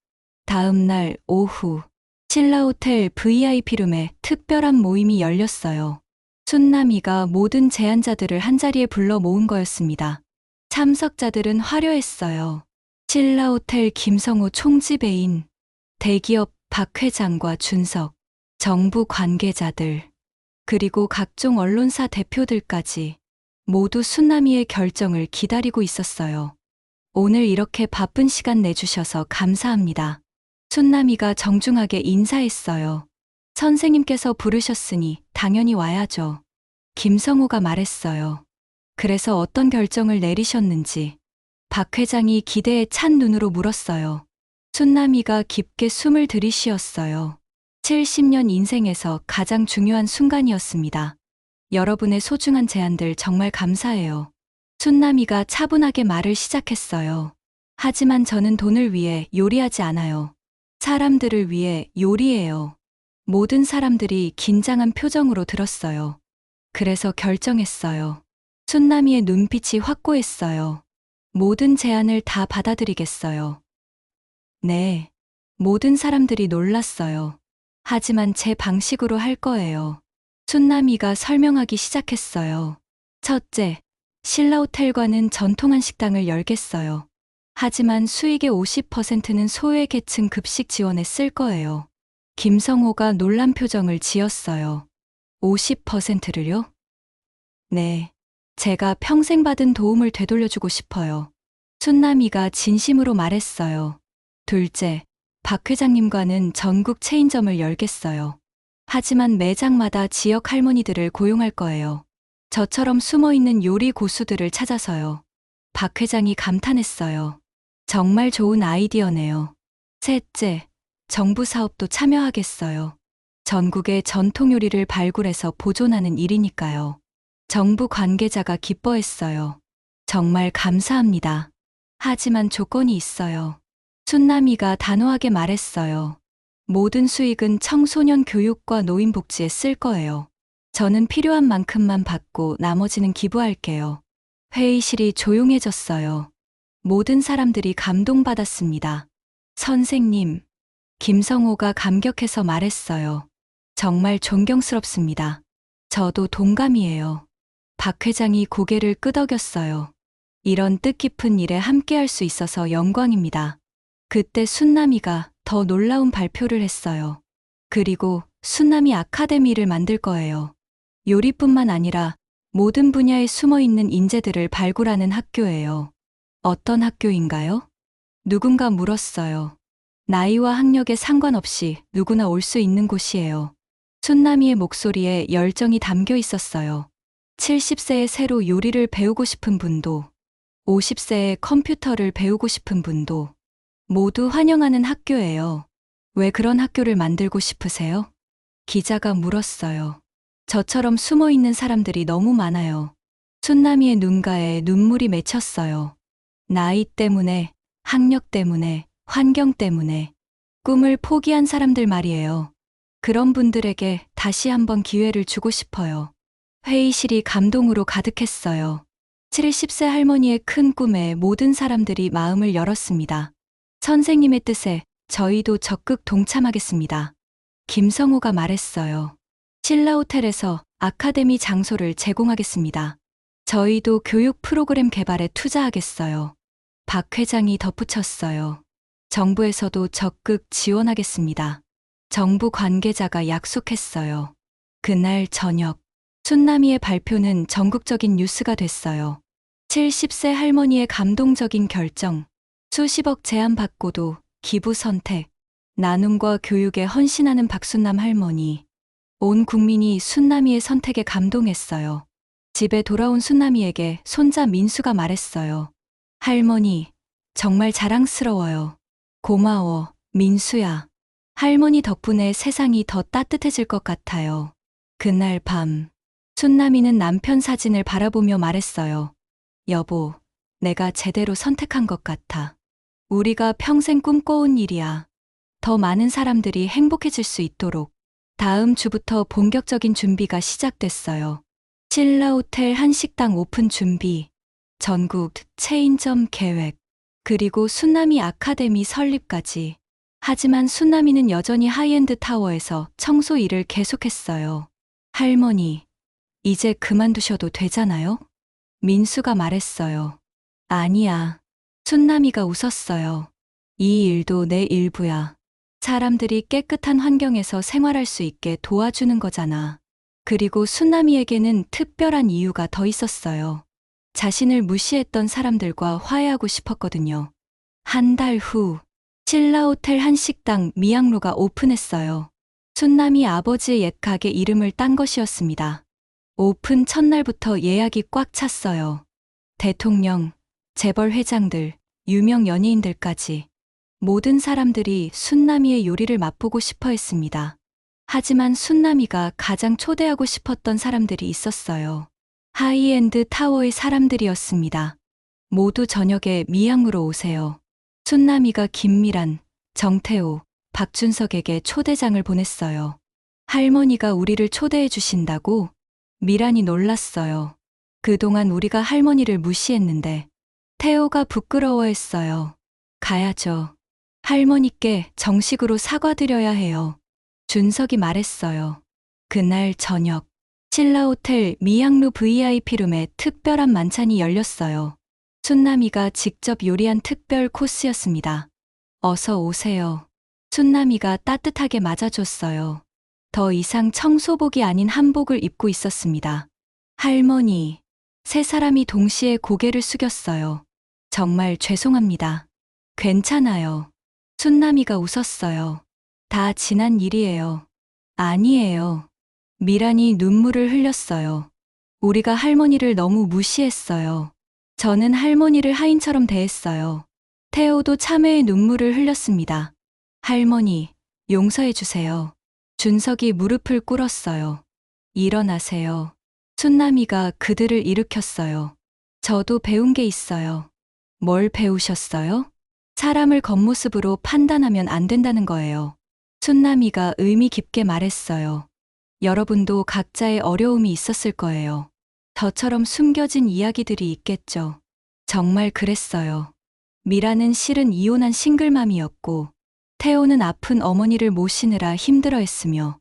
다음 날 오후, 신라호텔 VIP룸에 특별한 모임이 열렸어요. 순남이가 모든 제안자들을 한자리에 불러 모은 거였습니다. 참석자들은 화려했어요. 신라호텔 김성호 총지배인, 대기업 박 회장과 준석, 정부 관계자들, 그리고 각종 언론사 대표들까지 모두 순남이의 결정을 기다리고 있었어요. 오늘 이렇게 바쁜 시간 내주셔서 감사합니다. 순남이가 정중하게 인사했어요. 선생님께서 부르셨으니 당연히 와야죠. 김성호가 말했어요. 그래서 어떤 결정을 내리셨는지 박 회장이 기대에 찬 눈으로 물었어요. 순남이가 깊게 숨을 들이쉬었어요. 70년 인생에서 가장 중요한 순간이었습니다. 여러분의 소중한 제안들 정말 감사해요. 순남이가 차분하게 말을 시작했어요. 하지만 저는 돈을 위해 요리하지 않아요. 사람들을 위해 요리해요. 모든 사람들이 긴장한 표정으로 들었어요. 그래서 결정했어요. 순남이의 눈빛이 확고했어요. 모든 제안을 다 받아들이겠어요. 네. 모든 사람들이 놀랐어요. 하지만 제 방식으로 할 거예요. 순남이가 설명하기 시작했어요. 첫째, 신라호텔과는 전통한 식당을 열겠어요. 하지만 수익의 50%는 소외계층 급식 지원에 쓸 거예요. 김성호가 놀란 표정을 지었어요. 50%를요? 네. 제가 평생 받은 도움을 되돌려주고 싶어요. 순남이가 진심으로 말했어요. 둘째, 박 회장님과는 전국 체인점을 열겠어요. 하지만 매장마다 지역 할머니들을 고용할 거예요. 저처럼 숨어있는 요리 고수들을 찾아서요. 박 회장이 감탄했어요. 정말 좋은 아이디어네요. 셋째, 정부 사업도 참여하겠어요. 전국의 전통 요리를 발굴해서 보존하는 일이니까요. 정부 관계자가 기뻐했어요. 정말 감사합니다. 하지만 조건이 있어요. 순남이가 단호하게 말했어요. 모든 수익은 청소년 교육과 노인복지에 쓸 거예요. 저는 필요한 만큼만 받고 나머지는 기부할게요. 회의실이 조용해졌어요. 모든 사람들이 감동받았습니다. 선생님, 김성호가 감격해서 말했어요. 정말 존경스럽습니다. 저도 동감이에요. 박 회장이 고개를 끄덕였어요. 이런 뜻깊은 일에 함께할 수 있어서 영광입니다. 그때 순남이가 더 놀라운 발표를 했어요. 그리고 순남이 아카데미를 만들 거예요. 요리뿐만 아니라 모든 분야에 숨어 있는 인재들을 발굴하는 학교예요. 어떤 학교인가요? 누군가 물었어요. 나이와 학력에 상관없이 누구나 올 수 있는 곳이에요. 순남이의 목소리에 열정이 담겨 있었어요. 70세에 새로 요리를 배우고 싶은 분도, 50세에 컴퓨터를 배우고 싶은 분도 모두 환영하는 학교예요. 왜 그런 학교를 만들고 싶으세요? 기자가 물었어요. 저처럼 숨어 있는 사람들이 너무 많아요. 순남이의 눈가에 눈물이 맺혔어요. 나이 때문에, 학력 때문에, 환경 때문에 꿈을 포기한 사람들 말이에요. 그런 분들에게 다시 한번 기회를 주고 싶어요. 회의실이 감동으로 가득했어요. 70세 할머니의 큰 꿈에 모든 사람들이 마음을 열었습니다. 선생님의 뜻에 저희도 적극 동참하겠습니다. 김성호가 말했어요. 신라호텔에서 아카데미 장소를 제공하겠습니다. 저희도 교육 프로그램 개발에 투자하겠어요. 박 회장이 덧붙였어요. 정부에서도 적극 지원하겠습니다. 정부 관계자가 약속했어요. 그날 저녁, 순남이의 발표는 전국적인 뉴스가 됐어요. 70세 할머니의 감동적인 결정, 수십억 제안받고도 기부 선택, 나눔과 교육에 헌신하는 박순남 할머니. 온 국민이 순남이의 선택에 감동했어요. 집에 돌아온 순남이에게 손자 민수가 말했어요. 할머니, 정말 자랑스러워요. 고마워, 민수야. 할머니 덕분에 세상이 더 따뜻해질 것 같아요. 그날 밤, 순남이는 남편 사진을 바라보며 말했어요. 여보, 내가 제대로 선택한 것 같아. 우리가 평생 꿈꿔온 일이야. 더 많은 사람들이 행복해질 수 있도록. 다음 주부터 본격적인 준비가 시작됐어요. 신라호텔 한식당 오픈 준비, 전국 체인점 계획, 그리고 순남이 아카데미 설립까지. 하지만 순남이는 여전히 하이엔드 타워에서 청소 일을 계속했어요. 할머니, 이제 그만두셔도 되잖아요? 민수가 말했어요. 아니야. 순남이가 웃었어요. 이 일도 내 일부야. 사람들이 깨끗한 환경에서 생활할 수 있게 도와주는 거잖아. 그리고 순남이에게는 특별한 이유가 더 있었어요. 자신을 무시했던 사람들과 화해하고 싶었거든요. 한 달 후, 신라호텔 한식당 미양로가 오픈했어요. 순남이 아버지의 옛 가게 이름을 딴 것이었습니다. 오픈 첫날부터 예약이 꽉 찼어요. 대통령, 재벌 회장들, 유명 연예인들까지. 모든 사람들이 순남이의 요리를 맛보고 싶어 했습니다. 하지만 순남이가 가장 초대하고 싶었던 사람들이 있었어요. 하이엔드 타워의 사람들이었습니다. 모두 저녁에 미양으로 오세요. 순남이가 김미란, 정태호, 박준석에게 초대장을 보냈어요. 할머니가 우리를 초대해 주신다고? 미란이 놀랐어요. 그동안 우리가 할머니를 무시했는데. 태호가 부끄러워했어요. 가야죠. 할머니께 정식으로 사과드려야 해요. 준석이 말했어요. 그날 저녁, 신라호텔 미양루 VIP룸에 특별한 만찬이 열렸어요. 순남이가 직접 요리한 특별 코스였습니다. 어서 오세요. 순남이가 따뜻하게 맞아줬어요. 더 이상 청소복이 아닌 한복을 입고 있었습니다. 할머니, 세 사람이 동시에 고개를 숙였어요. 정말 죄송합니다. 괜찮아요. 순남이가 웃었어요. 다 지난 일이에요. 아니에요. 미란이 눈물을 흘렸어요. 우리가 할머니를 너무 무시했어요. 저는 할머니를 하인처럼 대했어요. 태호도 참회의 눈물을 흘렸습니다. 할머니, 용서해 주세요. 준석이 무릎을 꿇었어요. 일어나세요. 순남이가 그들을 일으켰어요. 저도 배운 게 있어요. 뭘 배우셨어요? 사람을 겉모습으로 판단하면 안 된다는 거예요. 순남이가 의미 깊게 말했어요. 여러분도 각자의 어려움이 있었을 거예요. 저처럼 숨겨진 이야기들이 있겠죠. 정말 그랬어요. 미라는 실은 이혼한 싱글맘이었고, 태호는 아픈 어머니를 모시느라 힘들어했으며,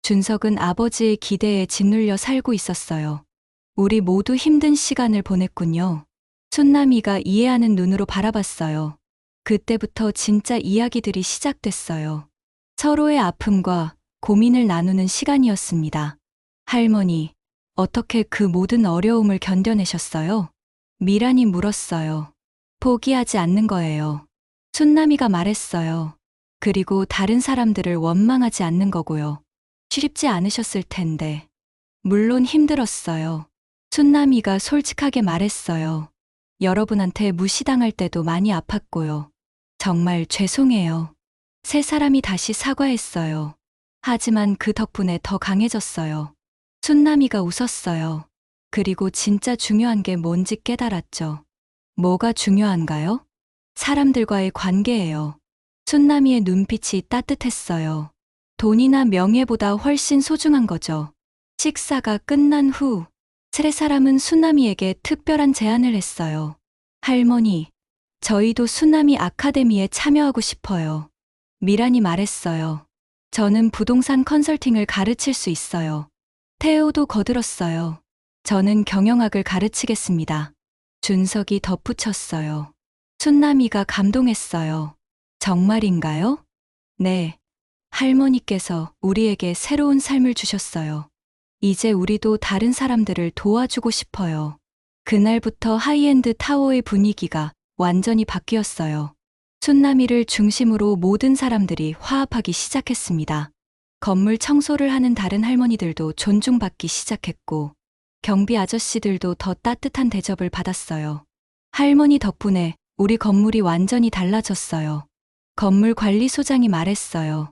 준석은 아버지의 기대에 짓눌려 살고 있었어요. 우리 모두 힘든 시간을 보냈군요. 춘남이가 이해하는 눈으로 바라봤어요. 그때부터 진짜 이야기들이 시작됐어요. 서로의 아픔과 고민을 나누는 시간이었습니다. 할머니, 어떻게 그 모든 어려움을 견뎌내셨어요? 미란이 물었어요. 포기하지 않는 거예요. 춘남이가 말했어요. 그리고 다른 사람들을 원망하지 않는 거고요. 쉽지 않으셨을 텐데. 물론 힘들었어요. 춘남이가 솔직하게 말했어요. 여러분한테 무시당할 때도 많이 아팠고요. 정말 죄송해요. 세 사람이 다시 사과했어요. 하지만 그 덕분에 더 강해졌어요. 춘남이가 웃었어요. 그리고 진짜 중요한 게 뭔지 깨달았죠. 뭐가 중요한가요? 사람들과의 관계예요. 춘남이의 눈빛이 따뜻했어요. 돈이나 명예보다 훨씬 소중한 거죠. 식사가 끝난 후, 세 사람은 수남이에게 특별한 제안을 했어요. 할머니, 저희도 수남이 아카데미에 참여하고 싶어요. 미란이 말했어요. 저는 부동산 컨설팅을 가르칠 수 있어요. 태호도 거들었어요. 저는 경영학을 가르치겠습니다. 준석이 덧붙였어요. 춘남이가 감동했어요. 정말인가요? 네. 할머니께서 우리에게 새로운 삶을 주셨어요. 이제 우리도 다른 사람들을 도와주고 싶어요. 그날부터 하이엔드 타워의 분위기가 완전히 바뀌었어요. 춘남이를 중심으로 모든 사람들이 화합하기 시작했습니다. 건물 청소를 하는 다른 할머니들도 존중받기 시작했고, 경비 아저씨들도 더 따뜻한 대접을 받았어요. 할머니 덕분에 우리 건물이 완전히 달라졌어요. 건물 관리소장이 말했어요.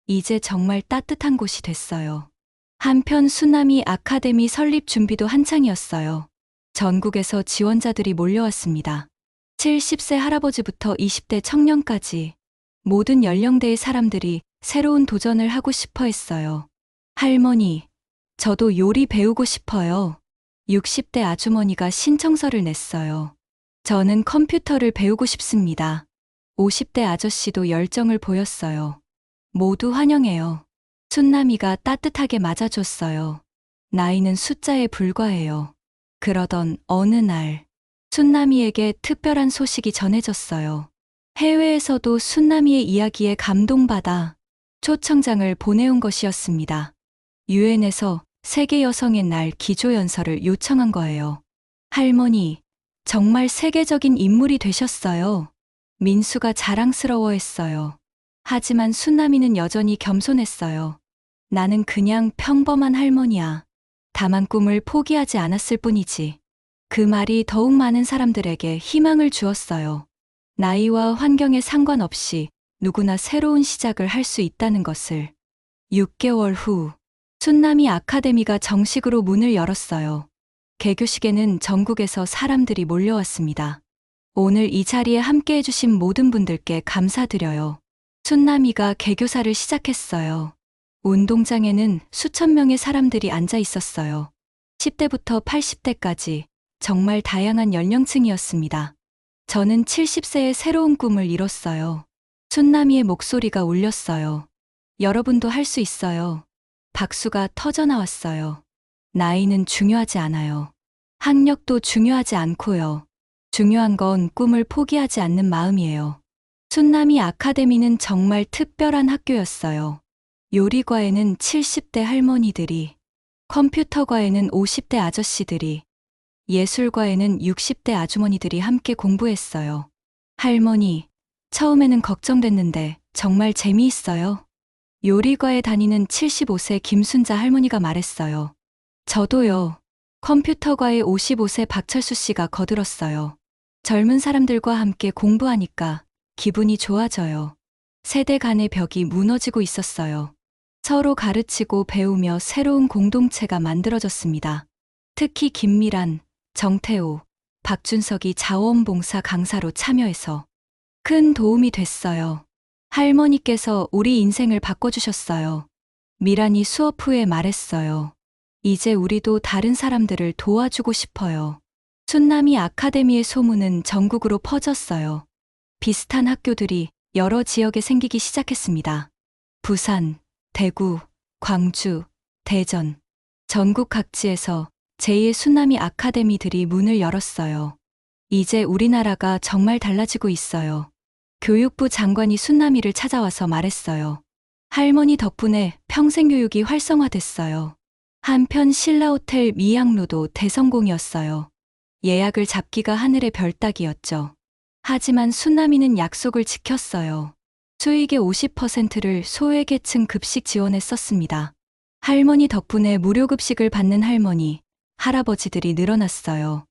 이제 정말 따뜻한 곳이 됐어요. 한편 수남이 아카데미 설립 준비도 한창이었어요. 전국에서 지원자들이 몰려왔습니다. 70세 할아버지부터 20대 청년까지 모든 연령대의 사람들이 새로운 도전을 하고 싶어 했어요. 할머니, 저도 요리 배우고 싶어요. 60대 아주머니가 신청서를 냈어요. 저는 컴퓨터를 배우고 싶습니다. 50대 아저씨도 열정을 보였어요. 모두 환영해요. 춘남이가 따뜻하게 맞아줬어요. 나이는 숫자에 불과해요. 그러던 어느 날, 춘남이에게 특별한 소식이 전해졌어요. 해외에서도 춘남이의 이야기에 감동받아 초청장을 보내온 것이었습니다. 유엔에서 세계 여성의 날 기조연설을 요청한 거예요. 할머니, 정말 세계적인 인물이 되셨어요. 민수가 자랑스러워했어요. 하지만 수남이는 여전히 겸손했어요. 나는 그냥 평범한 할머니야. 다만 꿈을 포기하지 않았을 뿐이지. 그 말이 더욱 많은 사람들에게 희망을 주었어요. 나이와 환경에 상관없이 누구나 새로운 시작을 할 수 있다는 것을. 6개월 후, 춘남이 아카데미가 정식으로 문을 열었어요. 개교식에는 전국에서 사람들이 몰려왔습니다. 오늘 이 자리에 함께 해주신 모든 분들께 감사드려요. 춘남이가 개교사를 시작했어요. 운동장에는 수천 명의 사람들이 앉아 있었어요. 10대부터 80대까지 정말 다양한 연령층이었습니다. 저는 70세의 새로운 꿈을 이뤘어요. 춘남이의 목소리가 울렸어요. 여러분도 할 수 있어요. 박수가 터져나왔어요. 나이는 중요하지 않아요. 학력도 중요하지 않고요. 중요한 건 꿈을 포기하지 않는 마음이에요. 춘남이 아카데미는 정말 특별한 학교였어요. 요리과에는 70대 할머니들이, 컴퓨터과에는 50대 아저씨들이, 예술과에는 60대 아주머니들이 함께 공부했어요. 할머니, 처음에는 걱정됐는데 정말 재미있어요. 요리과에 다니는 75세 김순자 할머니가 말했어요. 저도요. 컴퓨터과의 55세 박철수 씨가 거들었어요. 젊은 사람들과 함께 공부하니까 기분이 좋아져요. 세대 간의 벽이 무너지고 있었어요. 서로 가르치고 배우며 새로운 공동체가 만들어졌습니다. 특히 김미란, 정태호, 박준석이 자원봉사 강사로 참여해서 큰 도움이 됐어요. 할머니께서 우리 인생을 바꿔주셨어요. 미란이 수업 후에 말했어요. 이제 우리도 다른 사람들을 도와주고 싶어요. 춘남이 아카데미의 소문은 전국으로 퍼졌어요. 비슷한 학교들이 여러 지역에 생기기 시작했습니다. 부산, 대구, 광주, 대전, 전국 각지에서 제2의 순남이 아카데미들이 문을 열었어요. 이제 우리나라가 정말 달라지고 있어요. 교육부 장관이 순남이를 찾아와서 말했어요. 할머니 덕분에 평생교육이 활성화됐어요. 한편 신라호텔 미양로도 대성공이었어요. 예약을 잡기가 하늘의 별 따기였죠. 하지만 순남이는 약속을 지켰어요. 수익의 50%를 소외계층 급식 지원에 썼습니다. 할머니 덕분에 무료급식을 받는 할머니, 할아버지들이 늘어났어요.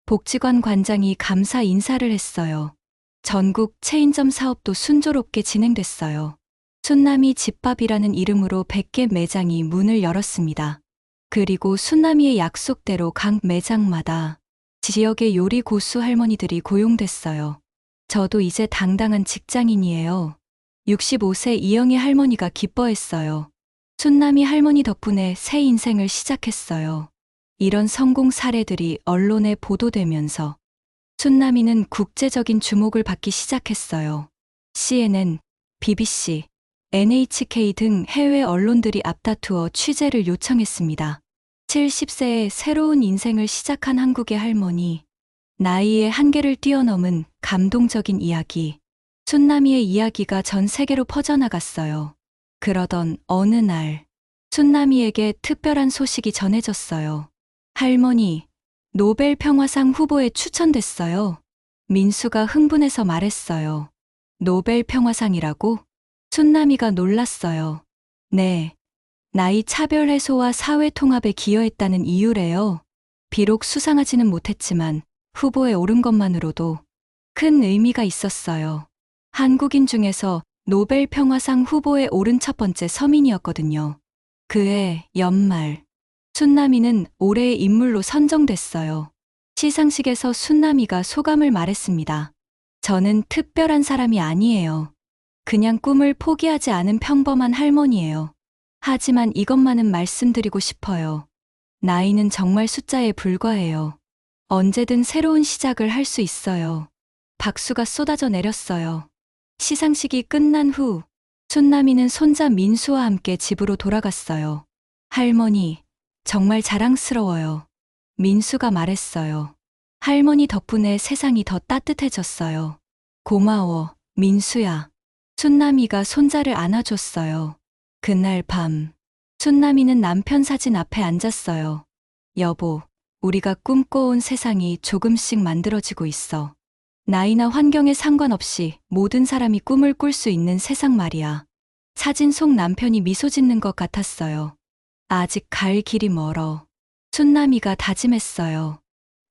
복지관 관장이 감사 인사를 했어요. 전국 체인점 사업도 순조롭게 진행됐어요. 순남이 집밥이라는 이름으로 100개 매장이 문을 열었습니다. 그리고 순남이의 약속대로 각 매장마다 지역의 요리 고수 할머니들이 고용됐어요. 저도 이제 당당한 직장인이에요. 65세 이영애 할머니가 기뻐했어요. 순남이 할머니 덕분에 새 인생을 시작했어요. 이런 성공 사례들이 언론에 보도되면서 순남이는 국제적인 주목을 받기 시작했어요. CNN, BBC, NHK 등 해외 언론들이 앞다투어 취재를 요청했습니다. 70세에 새로운 인생을 시작한 한국의 할머니, 나이의 한계를 뛰어넘은 감동적인 이야기, 순남이의 이야기가 전 세계로 퍼져나갔어요. 그러던 어느 날, 순남이에게 특별한 소식이 전해졌어요. 할머니, 노벨 평화상 후보에 추천됐어요. 민수가 흥분해서 말했어요. 노벨 평화상이라고? 순남이가 놀랐어요. 네, 나이 차별 해소와 사회 통합에 기여했다는 이유래요. 비록 수상하지는 못했지만 후보에 오른 것만으로도 큰 의미가 있었어요. 한국인 중에서 노벨 평화상 후보에 오른 첫 번째 서민이었거든요. 그해 연말, 순남이는 올해의 인물로 선정됐어요. 시상식에서 순남이가 소감을 말했습니다. 저는 특별한 사람이 아니에요. 그냥 꿈을 포기하지 않은 평범한 할머니예요. 하지만 이것만은 말씀드리고 싶어요. 나이는 정말 숫자에 불과해요. 언제든 새로운 시작을 할 수 있어요. 박수가 쏟아져 내렸어요. 시상식이 끝난 후, 순남이는 손자 민수와 함께 집으로 돌아갔어요. 할머니, 정말 자랑스러워요. 민수가 말했어요. 할머니 덕분에 세상이 더 따뜻해졌어요. 고마워, 민수야. 순남이가 손자를 안아줬어요. 그날 밤, 순남이는 남편 사진 앞에 앉았어요. 여보, 우리가 꿈꿔온 세상이 조금씩 만들어지고 있어. 나이나 환경에 상관없이 모든 사람이 꿈을 꿀 수 있는 세상 말이야. 사진 속 남편이 미소 짓는 것 같았어요. 아직 갈 길이 멀어. 순남이가 다짐했어요.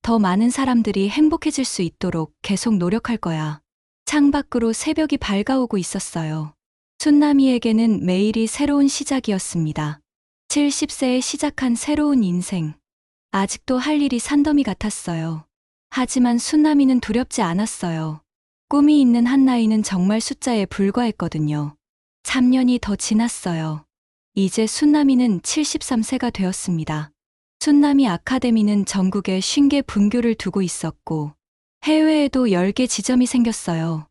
더 많은 사람들이 행복해질 수 있도록 계속 노력할 거야. 창밖으로 새벽이 밝아오고 있었어요. 순남이에게는 매일이 새로운 시작이었습니다. 70세에 시작한 새로운 인생. 아직도 할 일이 산더미 같았어요. 하지만 순남이는 두렵지 않았어요. 꿈이 있는 한 나이는 정말 숫자에 불과했거든요. 3년이 더 지났어요. 이제 순남이는 73세가 되었습니다. 순남이 아카데미는 전국에 50개 분교를 두고 있었고 해외에도 10개 지점이 생겼어요.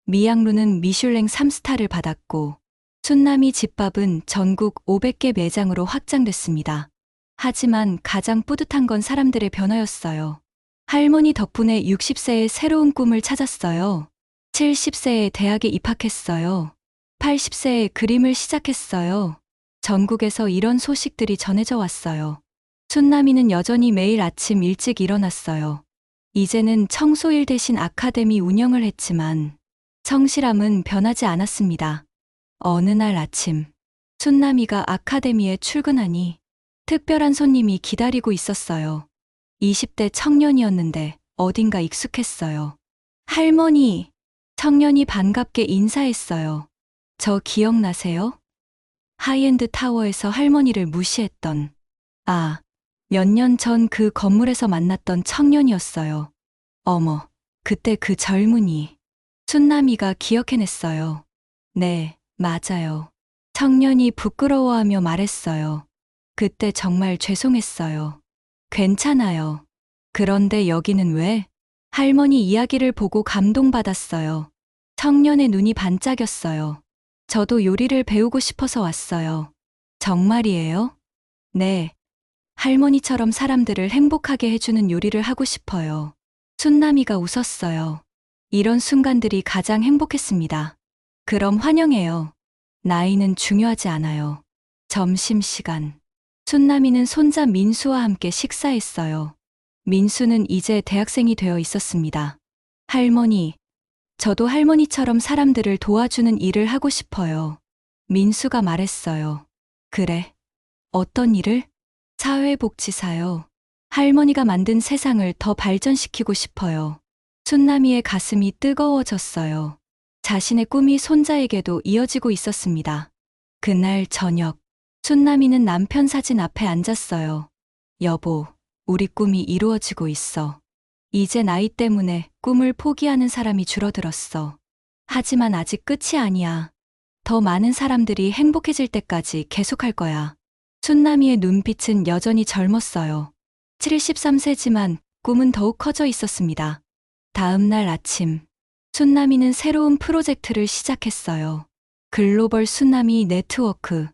미양루는 미슐랭 3스타를 받았고 순남이 집밥은 전국 500개 매장으로 확장됐습니다. 하지만 가장 뿌듯한 건 사람들의 변화였어요. 할머니 덕분에 60세에 새로운 꿈을 찾았어요. 70세에 대학에 입학했어요. 80세에 그림을 시작했어요. 전국에서 이런 소식들이 전해져 왔어요. 순남이는 여전히 매일 아침 일찍 일어났어요. 이제는 청소일 대신 아카데미 운영을 했지만 성실함은 변하지 않았습니다. 어느 날 아침, 순남이가 아카데미에 출근하니 특별한 손님이 기다리고 있었어요. 20대 청년이었는데 어딘가 익숙했어요. 할머니, 청년이 반갑게 인사했어요. 저 기억나세요? 하이엔드 타워에서 할머니를 무시했던, 몇 년 전 그 건물에서 만났던 청년이었어요. 어머, 그때 그 젊은이. 순남이가 기억해냈어요. 네, 맞아요. 청년이 부끄러워하며 말했어요. 그때 정말 죄송했어요. 괜찮아요. 그런데 여기는 왜? 할머니 이야기를 보고 감동받았어요. 청년의 눈이 반짝였어요. 저도 요리를 배우고 싶어서 왔어요. 정말이에요? 네. 할머니처럼 사람들을 행복하게 해주는 요리를 하고 싶어요. 순남이가 웃었어요. 이런 순간들이 가장 행복했습니다. 그럼 환영해요. 나이는 중요하지 않아요. 점심시간. 순남이는 손자 민수와 함께 식사했어요. 민수는 이제 대학생이 되어 있었습니다. 할머니, 저도 할머니처럼 사람들을 도와주는 일을 하고 싶어요. 민수가 말했어요. 그래. 어떤 일을? 사회복지사요. 할머니가 만든 세상을 더 발전시키고 싶어요. 순남이의 가슴이 뜨거워졌어요. 자신의 꿈이 손자에게도 이어지고 있었습니다. 그날 저녁, 순남이는 남편 사진 앞에 앉았어요. 여보, 우리 꿈이 이루어지고 있어. 이제 나이 때문에 꿈을 포기하는 사람이 줄어들었어. 하지만 아직 끝이 아니야. 더 많은 사람들이 행복해질 때까지 계속할 거야. 순남이의 눈빛은 여전히 젊었어요. 73세지만 꿈은 더욱 커져 있었습니다. 다음 날 아침, 순남이는 새로운 프로젝트를 시작했어요. 글로벌 순남이 네트워크.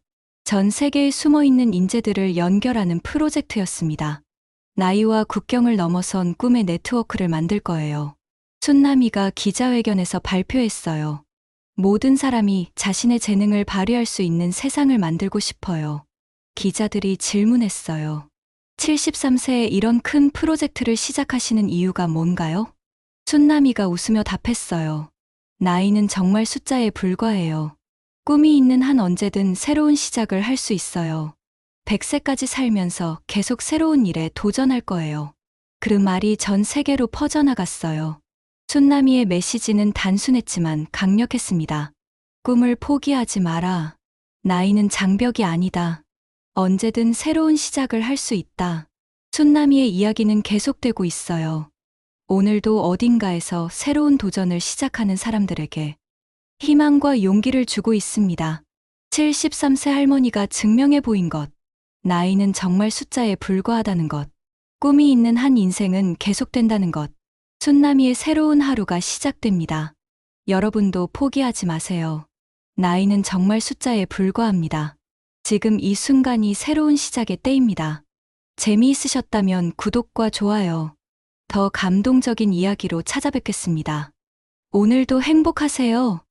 전 세계에 숨어있는 인재들을 연결하는 프로젝트였습니다. 나이와 국경을 넘어선 꿈의 네트워크를 만들 거예요. 순남이가 기자회견에서 발표했어요. 모든 사람이 자신의 재능을 발휘할 수 있는 세상을 만들고 싶어요. 기자들이 질문했어요. 73세에 이런 큰 프로젝트를 시작하시는 이유가 뭔가요? 순남이가 웃으며 답했어요. 나이는 정말 숫자에 불과해요. 꿈이 있는 한 언제든 새로운 시작을 할 수 있어요. 100세까지 살면서 계속 새로운 일에 도전할 거예요. 그 말이 전 세계로 퍼져나갔어요. 순남이의 메시지는 단순했지만 강력했습니다. 꿈을 포기하지 마라. 나이는 장벽이 아니다. 언제든 새로운 시작을 할 수 있다. 순남이의 이야기는 계속되고 있어요. 오늘도 어딘가에서 새로운 도전을 시작하는 사람들에게 희망과 용기를 주고 있습니다. 73세 할머니가 증명해 보인 것. 나이는 정말 숫자에 불과하다는 것. 꿈이 있는 한 인생은 계속된다는 것. 순남이의 새로운 하루가 시작됩니다. 여러분도 포기하지 마세요. 나이는 정말 숫자에 불과합니다. 지금 이 순간이 새로운 시작의 때입니다. 재미있으셨다면 구독과 좋아요. 더 감동적인 이야기로 찾아뵙겠습니다. 오늘도 행복하세요.